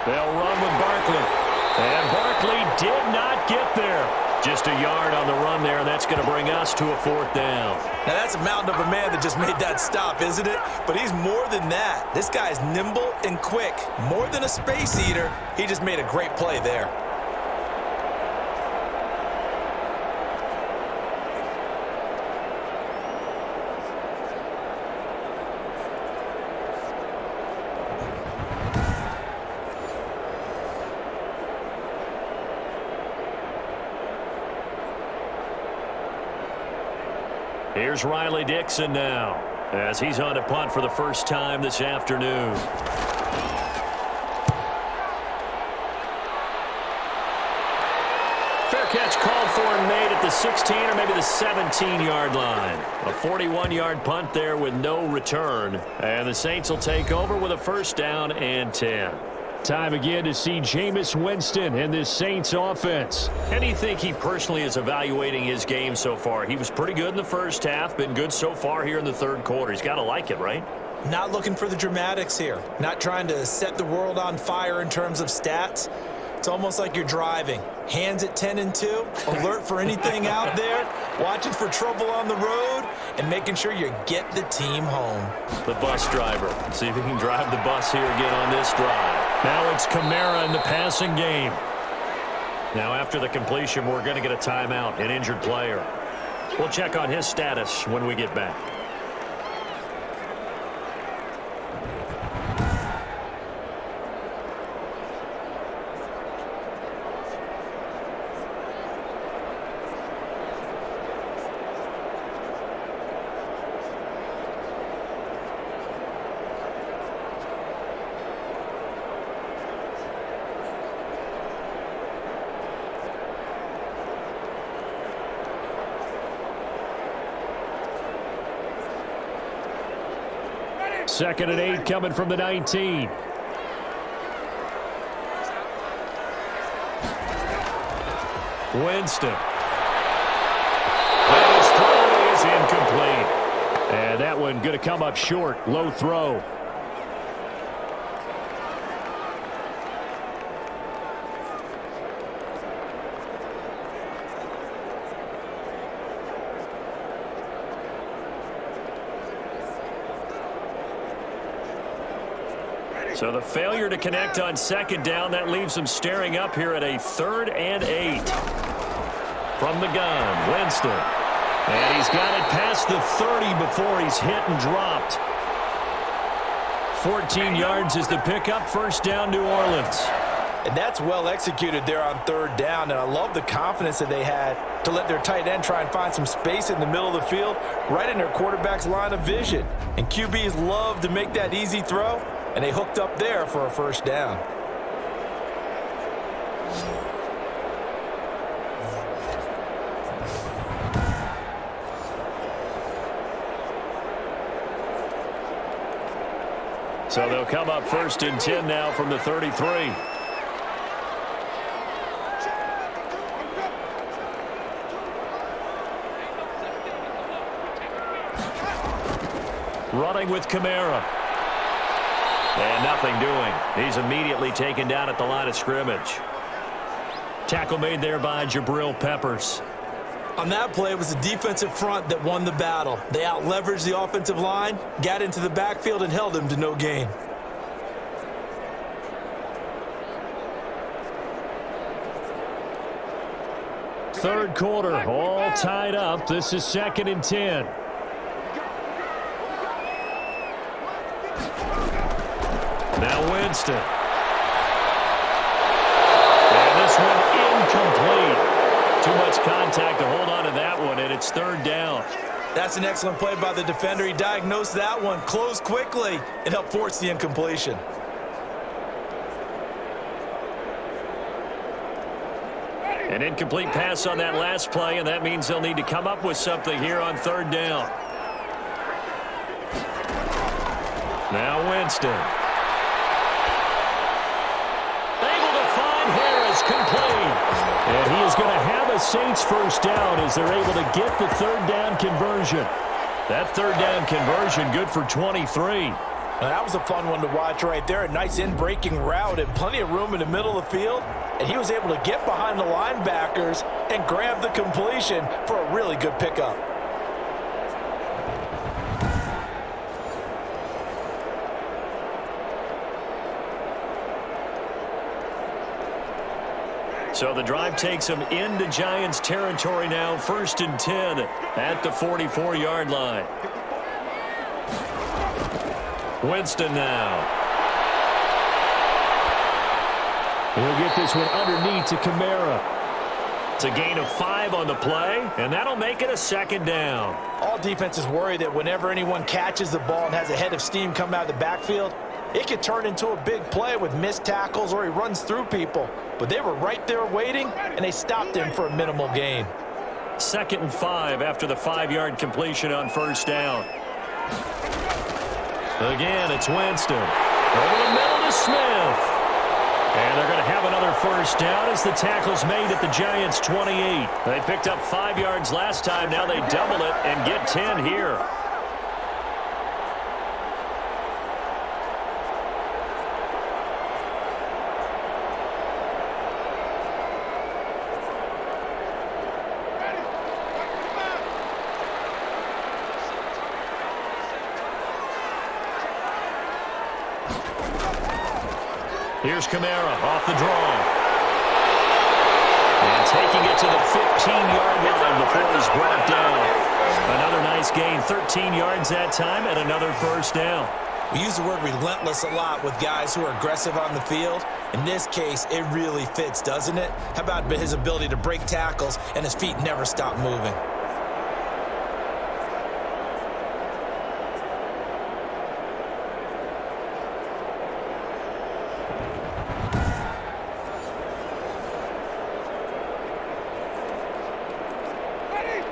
They'll run with Barkley. And Barkley did not get there. Just a yard on the run there, and that's going to bring us to a 4th down. Now, that's a mountain of a man that just made that stop, isn't it? But he's more than that. This guy's nimble and quick. More than a space eater, he just made a great play there. Here's Riley Dixon now, as he's on to punt for the first time this afternoon. Fair catch called for and made at the 16 or maybe the 17-yard line. A 41-yard punt there with no return. And the Saints will take over with a 1st down and 10. Time again to see Jameis Winston and this Saints offense. How do you think he personally is evaluating his game so far? He was pretty good in the first half, been good so far here in the 3rd quarter. He's got to like it, right? Not looking for the dramatics here. Not trying to set the world on fire in terms of stats. It's almost like you're driving. Hands at 10 and 2, alert for anything out there, watching for trouble on the road, and making sure you get the team home. The bus driver. See if he can drive the bus here again on this drive. Now it's Kamara in the passing game. Now after the completion, we're going to get a timeout, an injured player. We'll check on his status when we get back. Second and 8 coming from the 19. Winston. And his throw is incomplete. And that one going to come up short. Low throw. So the failure to connect on 2nd down, that leaves them staring up here at a 3rd and 8. From the gun, Winston. And he's got it past the 30 before he's hit and dropped. 14 yards is the pickup, 1st down, New Orleans. And that's well executed there on 3rd down, and I love the confidence that they had to let their tight end try and find some space in the middle of the field, right in their quarterback's line of vision. And QBs love to make that easy throw, and they hooked up there for a 1st down. So they'll come up 1st and 10 now from the 33. Running with Kamara. And nothing doing. He's immediately taken down at the line of scrimmage. Tackle made there by Jabril Peppers. On that play, it was the defensive front that won the battle. They out-leveraged the offensive line, got into the backfield, and held them to no gain. Third quarter, all tied up. This is 2nd and 10. Now Winston. And this one incomplete. Too much contact to hold on to that one, and it's 3rd down. That's an excellent play by the defender. He diagnosed that one, closed quickly, and helped force the incompletion. An incomplete pass on that last play, and that means they'll need to come up with something here on 3rd down. Now Winston. Able to find Harris, complete. And he is going to have a Saints first down as they're able to get the 3rd down conversion. That 3rd down conversion good for 23. Now, that was a fun one to watch right there. A nice in-breaking route and plenty of room in the middle of the field. And he was able to get behind the linebackers and grab the completion for a really good pickup. So the drive takes them into Giants territory now. 1st and 10 at the 44-yard line. Winston now. He'll get this one underneath to Kamara. It's a gain of 5 on the play, and that'll make it a 2nd down. All defenses worry that whenever anyone catches the ball and has a head of steam come out of the backfield, it could turn into a big play with missed tackles or he runs through people. But they were right there waiting, and they stopped him for a minimal gain. 2nd and 5 after the 5-yard completion on 1st down. Again, it's Winston. Over the middle to Smith. And they're going to have another 1st down as the tackle's made at the Giants' 28. They picked up 5 yards last time. Now they double it and get 10 here. Here's Kamara off the draw. And taking it to the 15-yard line before he's brought down. Another nice gain, 13 yards that time, and another 1st down. We use the word relentless a lot with guys who are aggressive on the field. In this case, it really fits, doesn't it? How about his ability to break tackles and his feet never stop moving?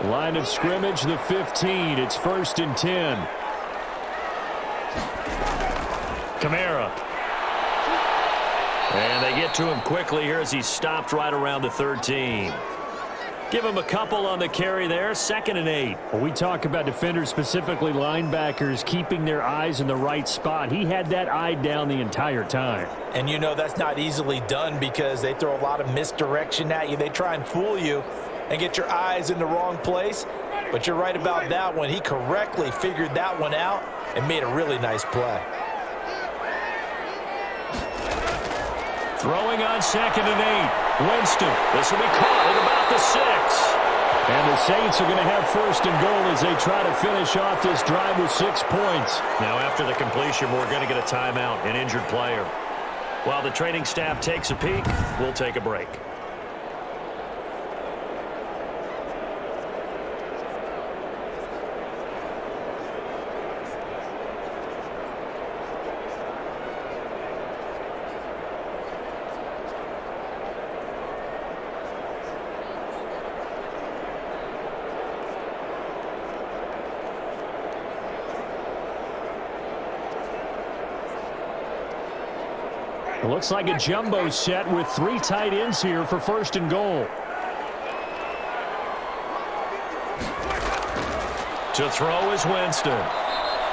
Line of scrimmage, the 15. It's 1st and 10. Kamara. And they get to him quickly here as he's stopped right around the 13. Give him a couple on the carry there. 2nd and 8. Well, we talk about defenders, specifically linebackers, keeping their eyes in the right spot. He had that eye down the entire time. And you know that's not easily done because they throw a lot of misdirection at you. They try and fool you and get your eyes in the wrong place. But you're right about that one. He correctly figured that one out and made a really nice play. Throwing on 2nd and 8. Winston. This will be caught at about the 6. And the Saints are going to have 1st and goal as they try to finish off this drive with 6 points. Now after the completion, we're going to get a timeout, an injured player. While the training staff takes a peek, we'll take a break. It looks like a jumbo set with 3 tight ends here for 1st and goal. To throw is Winston.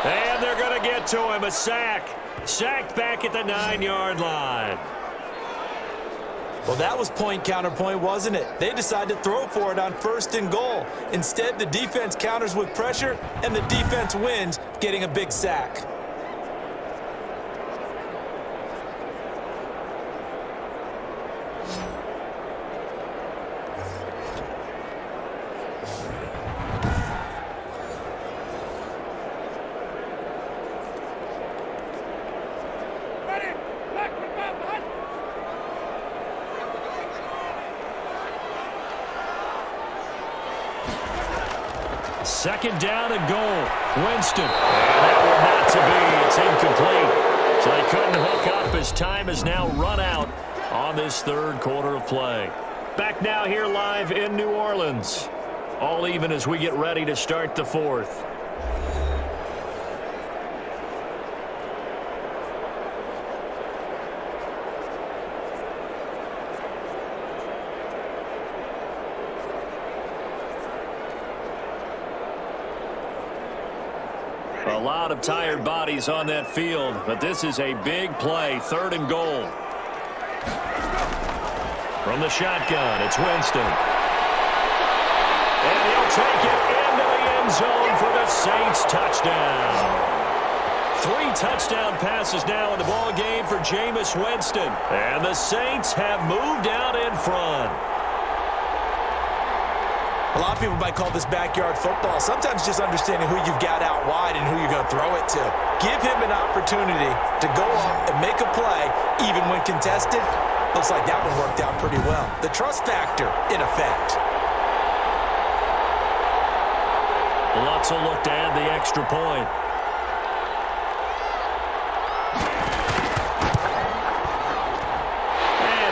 And they're going to get to him. A sack. Sacked back at the 9-yard line. Well, that was point counterpoint, wasn't it? They decided to throw for it on 1st and goal. Instead, the defense counters with pressure, and the defense wins, getting a big sack. Second down and goal. Winston. And that will not to be. It's incomplete. So they couldn't hook up as time is now run out on this 3rd quarter of play. Back now here live in New Orleans. All even as we get ready to start the 4th. A lot of tired bodies on that field, but this is a big play. 3rd and goal. From the shotgun, it's Winston. And he'll take it into the end zone for the Saints touchdown. 3 touchdown passes now in the ball game for Jameis Winston. And the Saints have moved out in front. A lot of people might call this backyard football. Sometimes just understanding who you've got out wide and who you're going to throw it to. Give him an opportunity to go up and make a play, even when contested. Looks like that one worked out pretty well. The trust factor in effect. Lutz will look to add the extra point.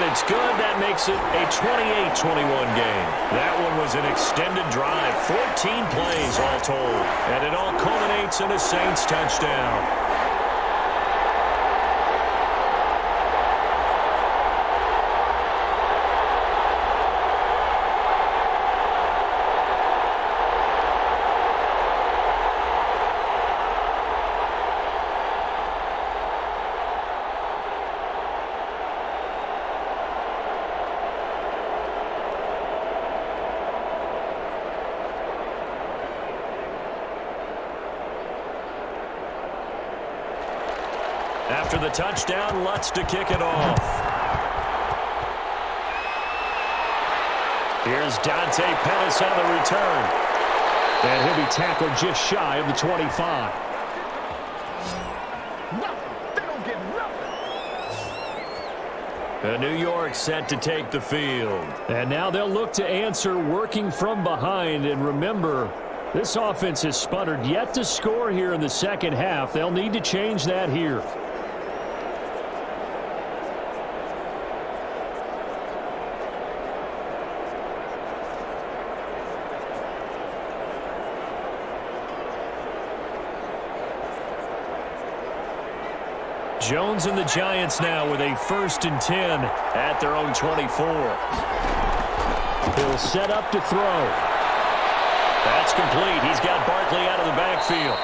It's good. That makes it a 28-21 game. That one was an extended drive. 14 plays all told. And it all culminates in a Saints touchdown. After the touchdown, Lutz to kick it off. Here's Dante Pettis on the return. And he'll be tackled just shy of the 25. And New York set to take the field. And now they'll look to answer working from behind. And remember, this offense has sputtered yet to score here in the second half. They'll need to change that here. Jones and the Giants now with a 1st and 10 at their own 24. He'll set up to throw. That's complete. He's got Barkley out of the backfield.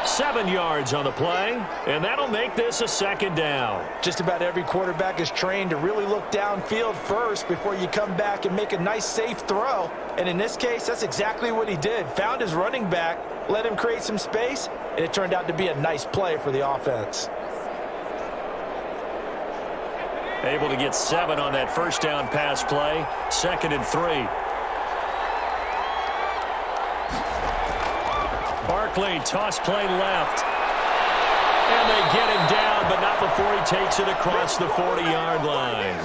7 yards on the play, and that'll make this a 2nd down. Just about every quarterback is trained to really look downfield first before you come back and make a nice, safe throw. And in this case, that's exactly what he did. Found his running back, let him create some space, and it turned out to be a nice play for the offense. Able to get 7 on that 1st down pass play. 2nd and 3. Barkley, toss play left. And they get him down, but not before he takes it across the 40-yard line.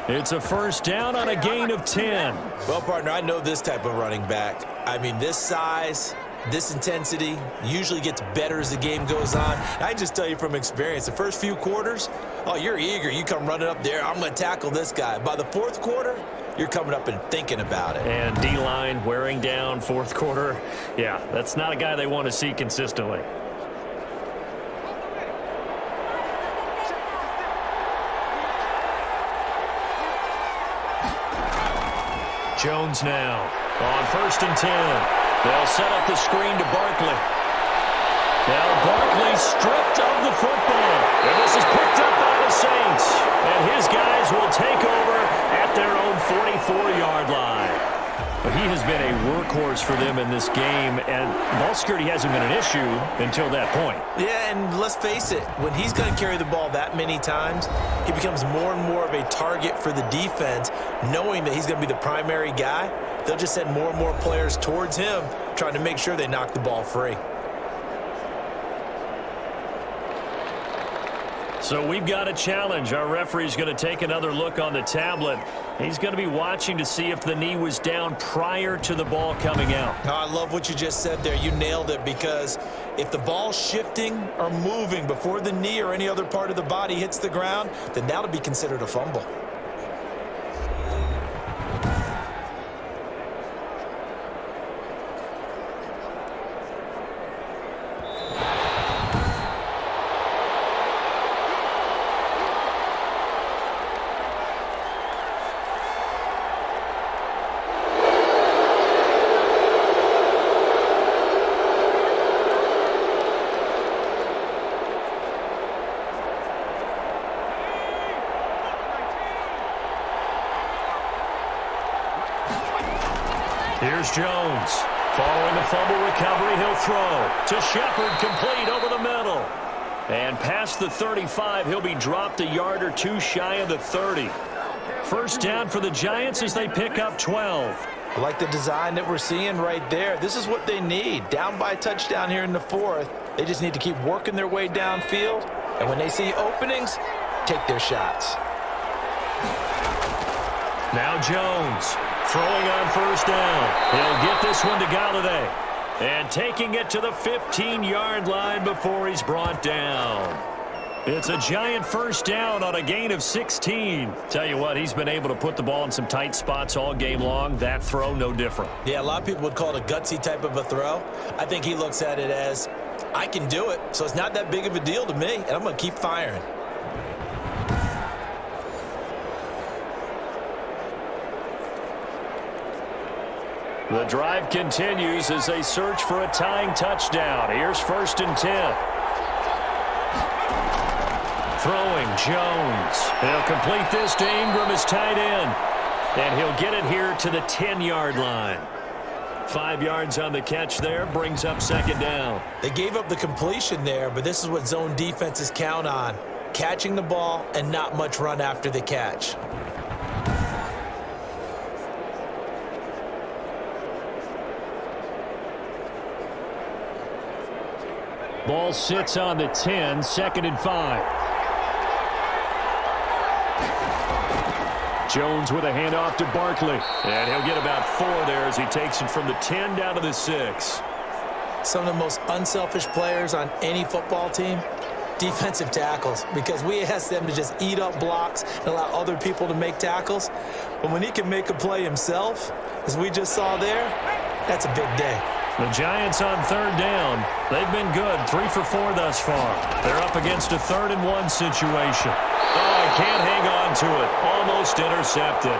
It's a 1st down on a gain of 10. Well, partner, I know this type of running back. I mean, this size, this intensity usually gets better as the game goes on. I just tell you from experience, the first few quarters, oh, you're eager. You come running up there, I'm going to tackle this guy. By the 4th quarter, you're coming up and thinking about it. And D-line wearing down 4th quarter. Yeah, that's not a guy they want to see consistently. Jones now on 1st and 10. They'll set up the screen to Barkley. Now Barkley stripped of the football. And this is picked up by the Saints. And his guys will take been a workhorse for them in this game, and ball security hasn't been an issue until that point. Yeah, and let's face it, when he's going to carry the ball that many times, he becomes more and more of a target for the defense, knowing that he's going to be the primary guy. They'll just send more and more players towards him, trying to make sure they knock the ball free. So we've got a challenge. Our referee's going to take another look on the tablet. He's going to be watching to see if the knee was down prior to the ball coming out. Oh, I love what you just said there. You nailed it, because if the ball's shifting or moving before the knee or any other part of the body hits the ground, then that'll be considered a fumble. Here's Jones. Following the fumble recovery, he'll throw to Shepard, complete over the middle. And past the 35, he'll be dropped a yard or two shy of the 30. First down for the Giants as they pick up 12. I like the design that we're seeing right there. This is what they need. Down by a touchdown here in the fourth. They just need to keep working their way downfield. And when they see openings, take their shots. Now Jones. Throwing on first down. He'll get this one to Galladay. And taking it to the 15-yard line before he's brought down. It's a Giant first down on a gain of 16. Tell you what, he's been able to put the ball in some tight spots all game long. That throw, no different. Yeah, a lot of people would call it a gutsy type of a throw. I think he looks at it as, I can do it, so it's not that big of a deal to me, and I'm going to keep firing. The drive continues as they search for a tying touchdown. Here's 1st and 10. Throwing, Jones. He'll complete this to Ingram as tight end. And he'll get it here to the 10-yard line. 5 yards on the catch there, brings up 2nd down. They gave up the completion there, but this is what zone defenses count on. Catching the ball and not much run after the catch. Ball sits on the 10, 2nd and 5. Jones with a handoff to Barkley. And he'll get about 4 there as he takes it from the 10 down to the 6. Some of the most unselfish players on any football team, defensive tackles, because we ask them to just eat up blocks and allow other people to make tackles. But when he can make a play himself, as we just saw there, that's a big day. The Giants on 3rd down. They've been good, 3 for 4 thus far. They're up against a 3rd and 1 situation. Oh, he can't hang on to it. Almost intercepted.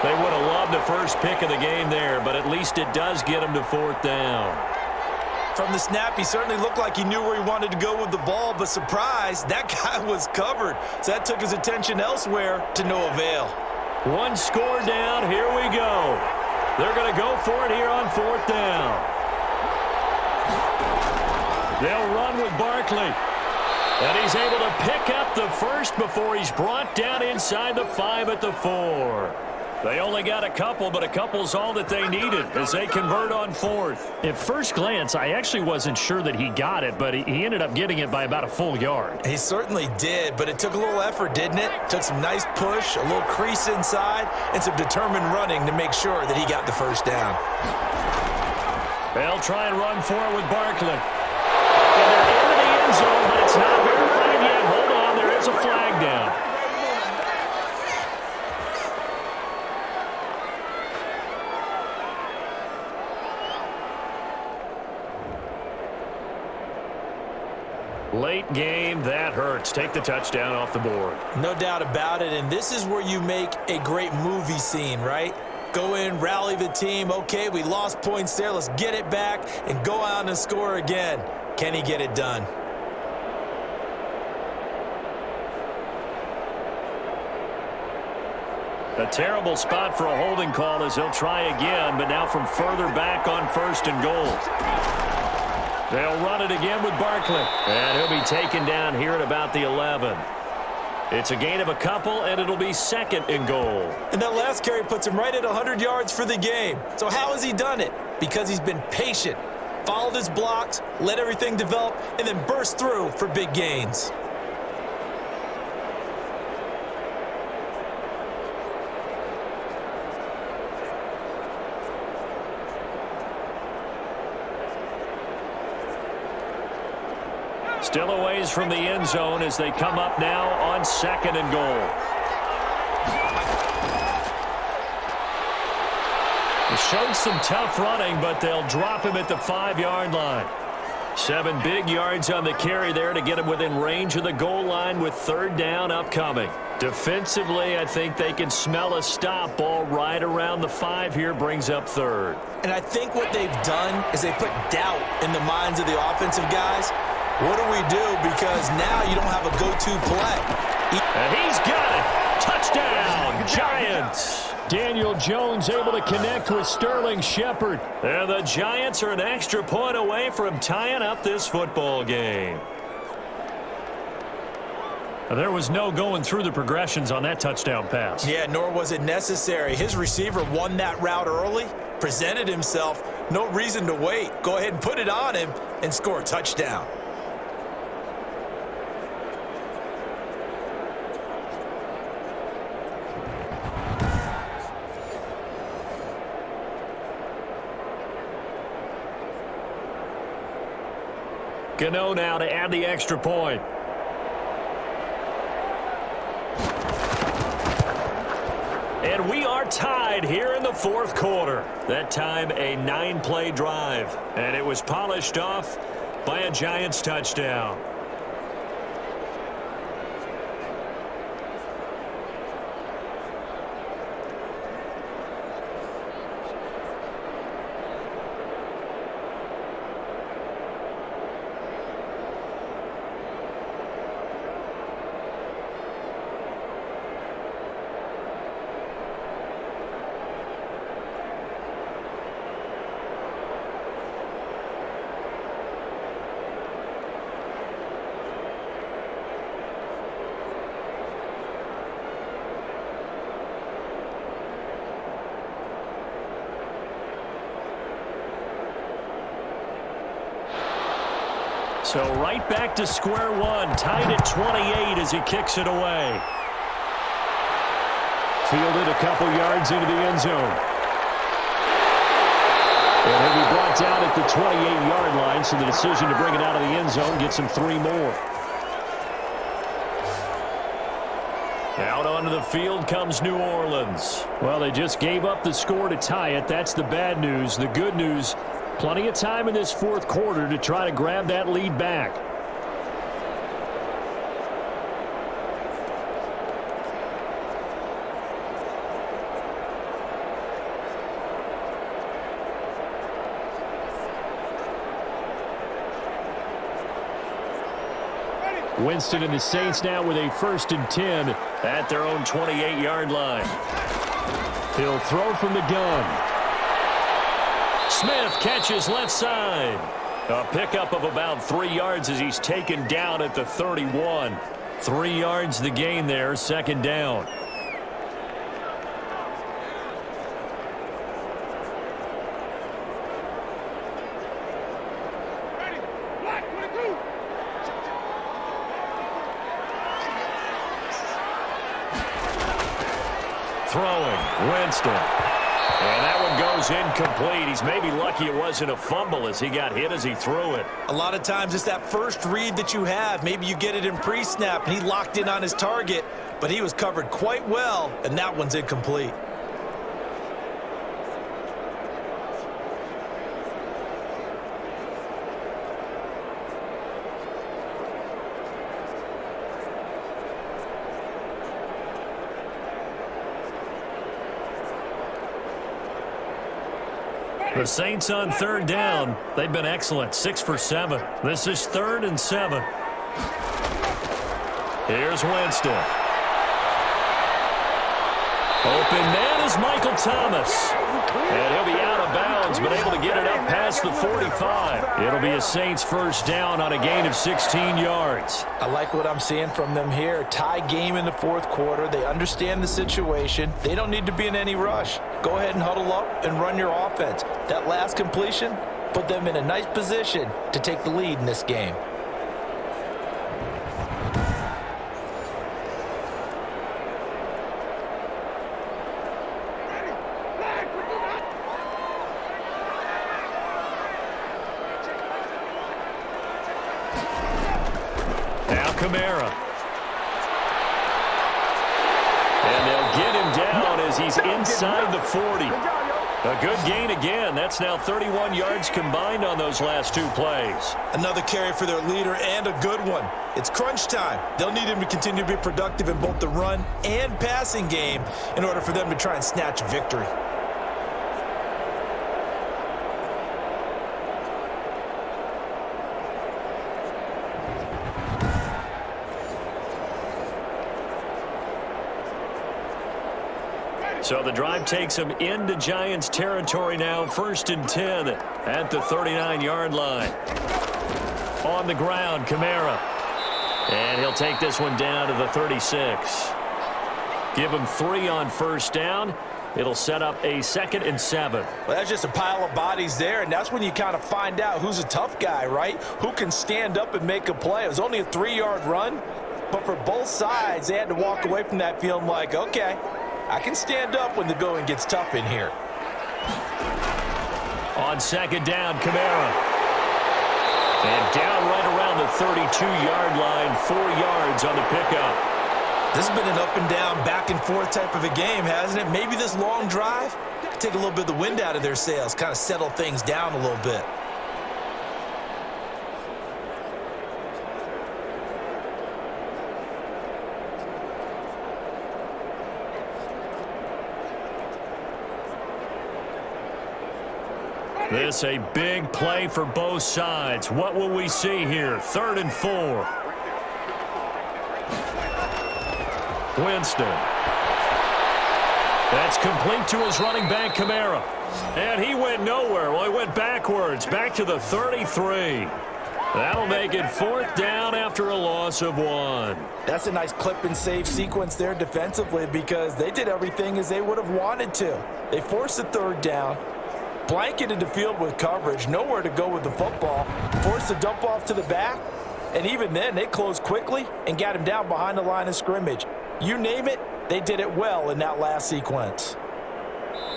They would have loved the first pick of the game there, but at least it does get him to 4th down. From the snap, he certainly looked like he knew where he wanted to go with the ball, but surprise, that guy was covered. So that took his attention elsewhere to no avail. 1 score down. Here we go. They're going to go for it here on 4th down. They'll run with Barkley. And he's able to pick up the first before he's brought down inside the 5 at the 4. They only got a couple, but a couple's all that they needed as they convert on 4th. At first glance, I actually wasn't sure that he got it, but he ended up getting it by about a full yard. He certainly did, but it took a little effort, didn't it? Took some nice push, a little crease inside, and some determined running to make sure that he got the first down. They'll try and run for it with Barkley. And they're into the end zone, but it's not verified yet. Hold on, there is a flag down. Late game, that hurts. Take the touchdown off the board. No doubt about it, and this is where you make a great movie scene, right? Go in, rally the team. Okay, we lost points there. Let's get it back and go out and score again. Can he get it done? A terrible spot for a holding call as they'll try again, but now from further back on 1st and goal. They'll run it again with Barkley. And he'll be taken down here at about the 11. It's a gain of a couple, and it'll be 2nd and goal. And that last carry puts him right at 100 yards for the game. So how has he done it? Because he's been patient, followed his blocks, let everything develop, and then burst through for big gains. Still a ways from the end zone as they come up now on 2nd and goal. They showed some tough running, but they'll drop him at the 5-yard line. 7 big yards on the carry there to get him within range of the goal line with 3rd down upcoming. Defensively, I think they can smell a stop ball right around the 5 here, brings up 3rd. And I think what they've done is they put doubt in the minds of the offensive guys. What do we do? Because now you don't have a go-to play. And he's got it. Touchdown, Giants. Daniel Jones able to connect with Sterling Shepard. And the Giants are an extra point away from tying up this football game. There was no going through the progressions on that touchdown pass. Yeah, nor was it necessary. His receiver won that route early, presented himself. No reason to wait. Go ahead and put it on him and score a touchdown. Gano now to add the extra point. And we are tied here in the 4th quarter. That time a 9-play drive. And it was polished off by a Giants touchdown. So right back to square one, tied at 28 as he kicks it away. Fielded a couple yards into the end zone. And he'll be brought down at the 28-yard line, so the decision to bring it out of the end zone gets him 3 more. Out onto the field comes New Orleans. Well, they just gave up the score to tie it. That's the bad news. The good news, plenty of time in this 4th quarter to try to grab that lead back. Winston and the Saints now with a 1st and 10 at their own 28-yard line. He'll throw from the gun. Smith catches left side. A pickup of about 3 yards as he's taken down at the 31. 3 yards the gain there, 2nd down. Throwing, Winston. And that one goes incomplete. He's maybe lucky it wasn't a fumble as he got hit as he threw it. A lot of times it's that first read that you have. Maybe you get it in pre-snap and he locked in on his target, but he was covered quite well, and that one's incomplete. The Saints on 3rd down. They've been excellent, 6 for 7. This is 3rd and 7. Here's Winston. Open man is Michael Thomas. And he'll be out of bounds, but able to get it up past the 45. It'll be a Saints first down on a gain of 16 yards. I like what I'm seeing from them here. Tie game in the fourth quarter. They understand the situation. They don't need to be in any rush. Go ahead and huddle up and run your offense. That last completion put them in a nice position to take the lead in this game. Kamara. And they'll get him down as he's inside the 40. A good gain again. That's now 31 yards combined on those last two plays. Another carry for their leader and a good one. It's crunch time. They'll need him to continue to be productive in both the run and passing game in order for them to try and snatch a victory. So the drive takes them into Giants territory now, 1st and 10 at the 39-yard line. On the ground, Kamara. And he'll take this one down to the 36. Give him 3 on first down. It'll set up a 2nd and 7. Well, that's just a pile of bodies there, and that's when you kind of find out who's a tough guy, right? Who can stand up and make a play. It was only a 3-yard run, but for both sides, they had to walk away from that feeling like, okay, I can stand up when the going gets tough in here. On 2nd down, Kamara. And down right around the 32-yard line, 4 yards on the pickup. This has been an up and down, back and forth type of a game, hasn't it? Maybe this long drive could take a little bit of the wind out of their sails, kind of settle things down a little bit. This a big play for both sides. What will we see here? 3rd and 4. Winston. That's complete to his running back, Kamara. And he went nowhere. Well, he went backwards, back to the 33. That'll make it 4th down after a loss of 1. That's a nice clip and save sequence there defensively because they did everything as they would have wanted to. They forced the 3rd down, blanketed the field with coverage, nowhere to go with the football, forced the dump off to the back, and even then they closed quickly and got him down behind the line of scrimmage. You name it, they did it well in that last sequence.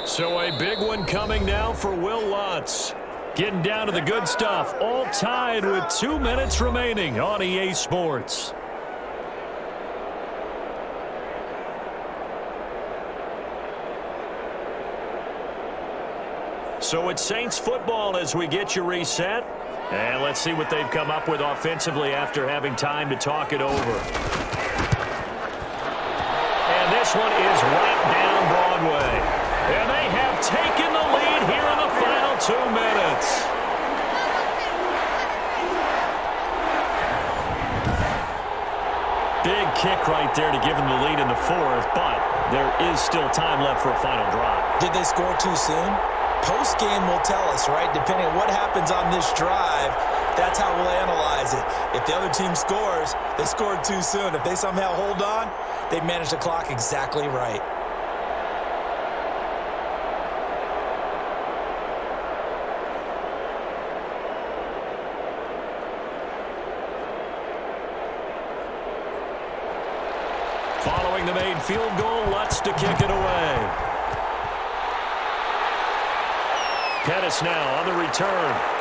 So a big one coming now for Will Lutz. Getting down to the good stuff, all tied with 2 minutes remaining on EA Sports. So it's Saints football as we get you reset. And let's see what they've come up with offensively after having time to talk it over. And this one is right down Broadway. And they have taken the lead here in the final 2 minutes. Big kick right there to give them the lead in the 4th, but there is still time left for a final drive. Did they score too soon? Post-game will tell us, right? Depending on what happens on this drive, that's how we'll analyze it. If the other team scores, they scored too soon. If they somehow hold on, they managed the clock exactly right. Following the made field goal, Lutz to kick it away. Pettis now on the return.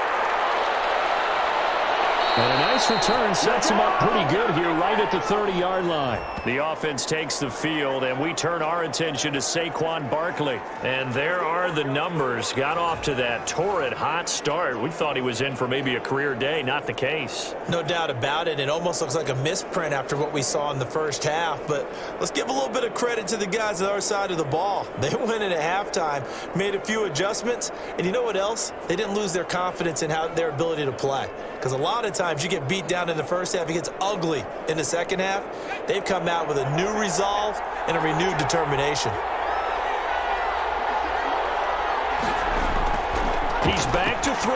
And a nice return sets him up pretty good here right at the 30-yard line. The offense takes the field, and we turn our attention to Saquon Barkley. And there are the numbers. Got off to that torrid hot start. We thought he was in for maybe a career day. Not the case. No doubt about it. It almost looks like a misprint after what we saw in the first half. But let's give a little bit of credit to the guys on our side of the ball. They went in at halftime, made a few adjustments, and you know what else? They didn't lose their confidence in their ability to play. Because a lot of times you get beat down in the first half, it gets ugly in the second half. They've come out with a new resolve and a renewed determination. He's back to throw.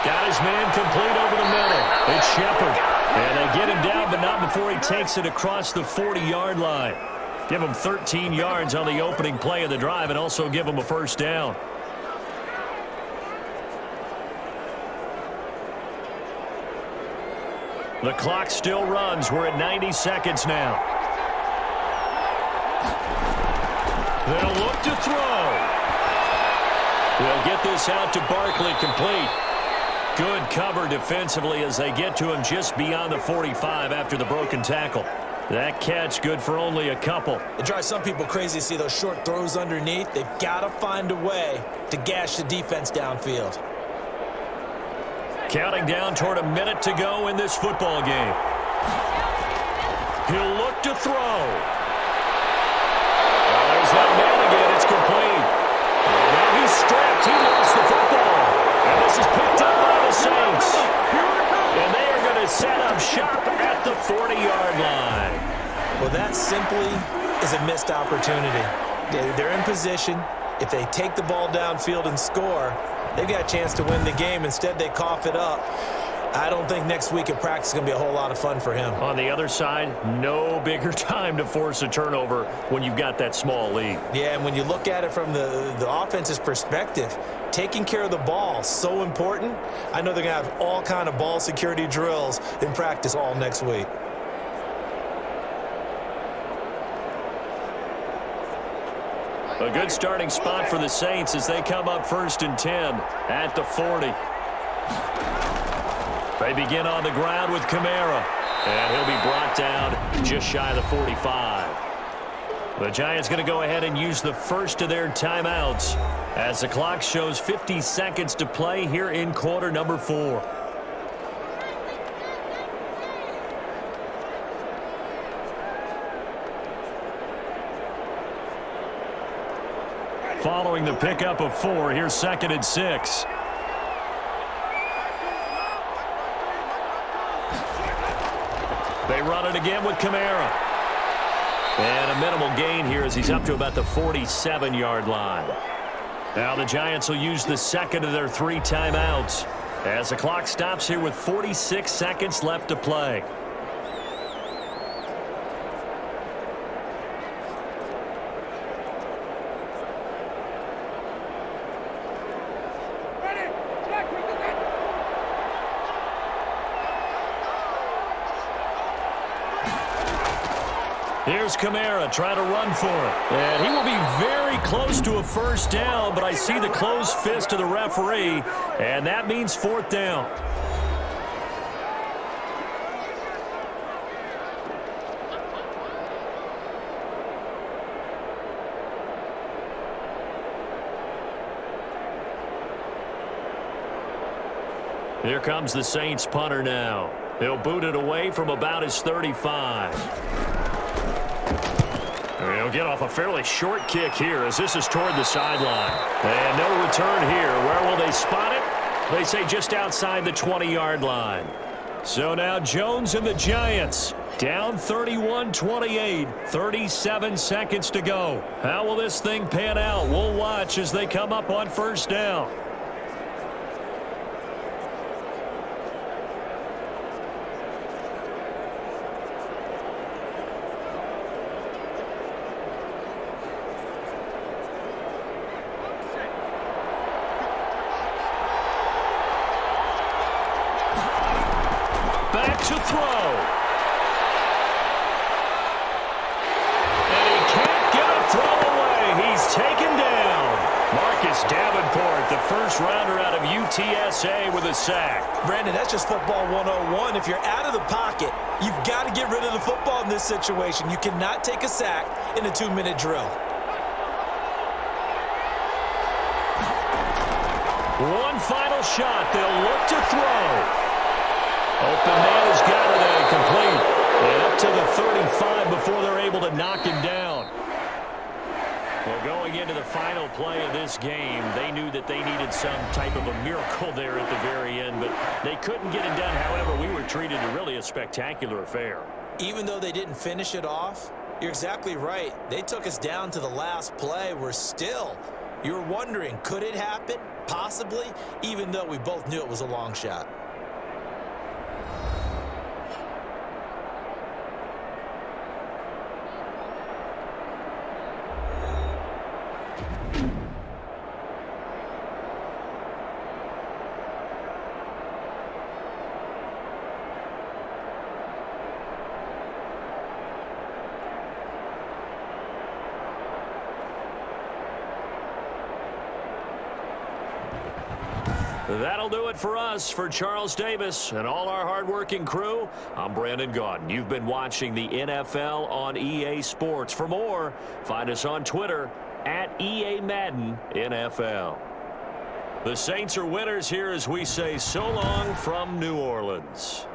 Got his man complete over the middle. It's Shepard. And they get him down, but not before he takes it across the 40-yard line. Give him 13 yards on the opening play of the drive and also give him a first down. The clock still runs. We're at 90 seconds now. They'll look to throw. They'll get this out to Barkley, complete. Good cover defensively as they get to him just beyond the 45 after the broken tackle. That catch good for only a couple. It drives some people crazy to see those short throws underneath. They've got to find a way to gash the defense downfield. Counting down toward a minute to go in this football game. He'll look to throw. There's that man again. It's complete. And now he's strapped. He lost the football. And this is picked up by the Saints. And they are going to set up shop at the 40-yard line. Well, that simply is a missed opportunity. They're in position. If they take the ball downfield and score, they've got a chance to win the game. Instead, they cough it up. I don't think next week at practice is going to be a whole lot of fun for him. On the other side, no bigger time to force a turnover when you've got that small lead. Yeah, and when you look at it from the offense's perspective, taking care of the ball, so important. I know they're going to have all kind of ball security drills in practice all next week. A good starting spot for the Saints as they come up 1st and 10 at the 40. They begin on the ground with Kamara, and he'll be brought down just shy of the 45. The Giants going to go ahead and use the first of their timeouts as the clock shows 50 seconds to play here in quarter number 4. Following the pickup of 4, here's 2nd and 6. They run it again with Kamara. And a minimal gain here as he's up to about the 47-yard line. Now the Giants will use the second of their 3 timeouts as the clock stops here with 46 seconds left to play. Here's Kamara trying to run for it. And he will be very close to a first down, but I see the closed fist of the referee, and that means 4th down. Here comes the Saints punter now. He'll boot it away from about his 35. He'll get off a fairly short kick here as this is toward the sideline. And no return here. Where will they spot it? They say just outside the 20-yard line. So now Jones and the Giants down 31-28. 37 seconds to go. How will this thing pan out? We'll watch as they come up on first down. To throw. And he can't get a throw away. He's taken down. Marcus Davenport, the first rounder out of UTSA with a sack. Brandon, that's just football 101. If you're out of the pocket, you've got to get rid of the football in this situation. You cannot take a sack in a 2-minute drill. One final shot. They'll look to throw. Open man has got it complete. And up to the 35 before they're able to knock him down. Well, going into the final play of this game, they knew that they needed some type of a miracle there at the very end, but they couldn't get it done. However, we were treated to really a spectacular affair. Even though they didn't finish it off, you're exactly right. They took us down to the last play. We're still You're wondering, could it happen? Possibly, even though we both knew it was a long shot. That'll do it for us. For Charles Davis and all our hardworking crew, I'm Brandon Gaudin. You've been watching the NFL on EA Sports. For more, find us on Twitter at EA Madden NFL. The Saints are winners here as we say so long from New Orleans.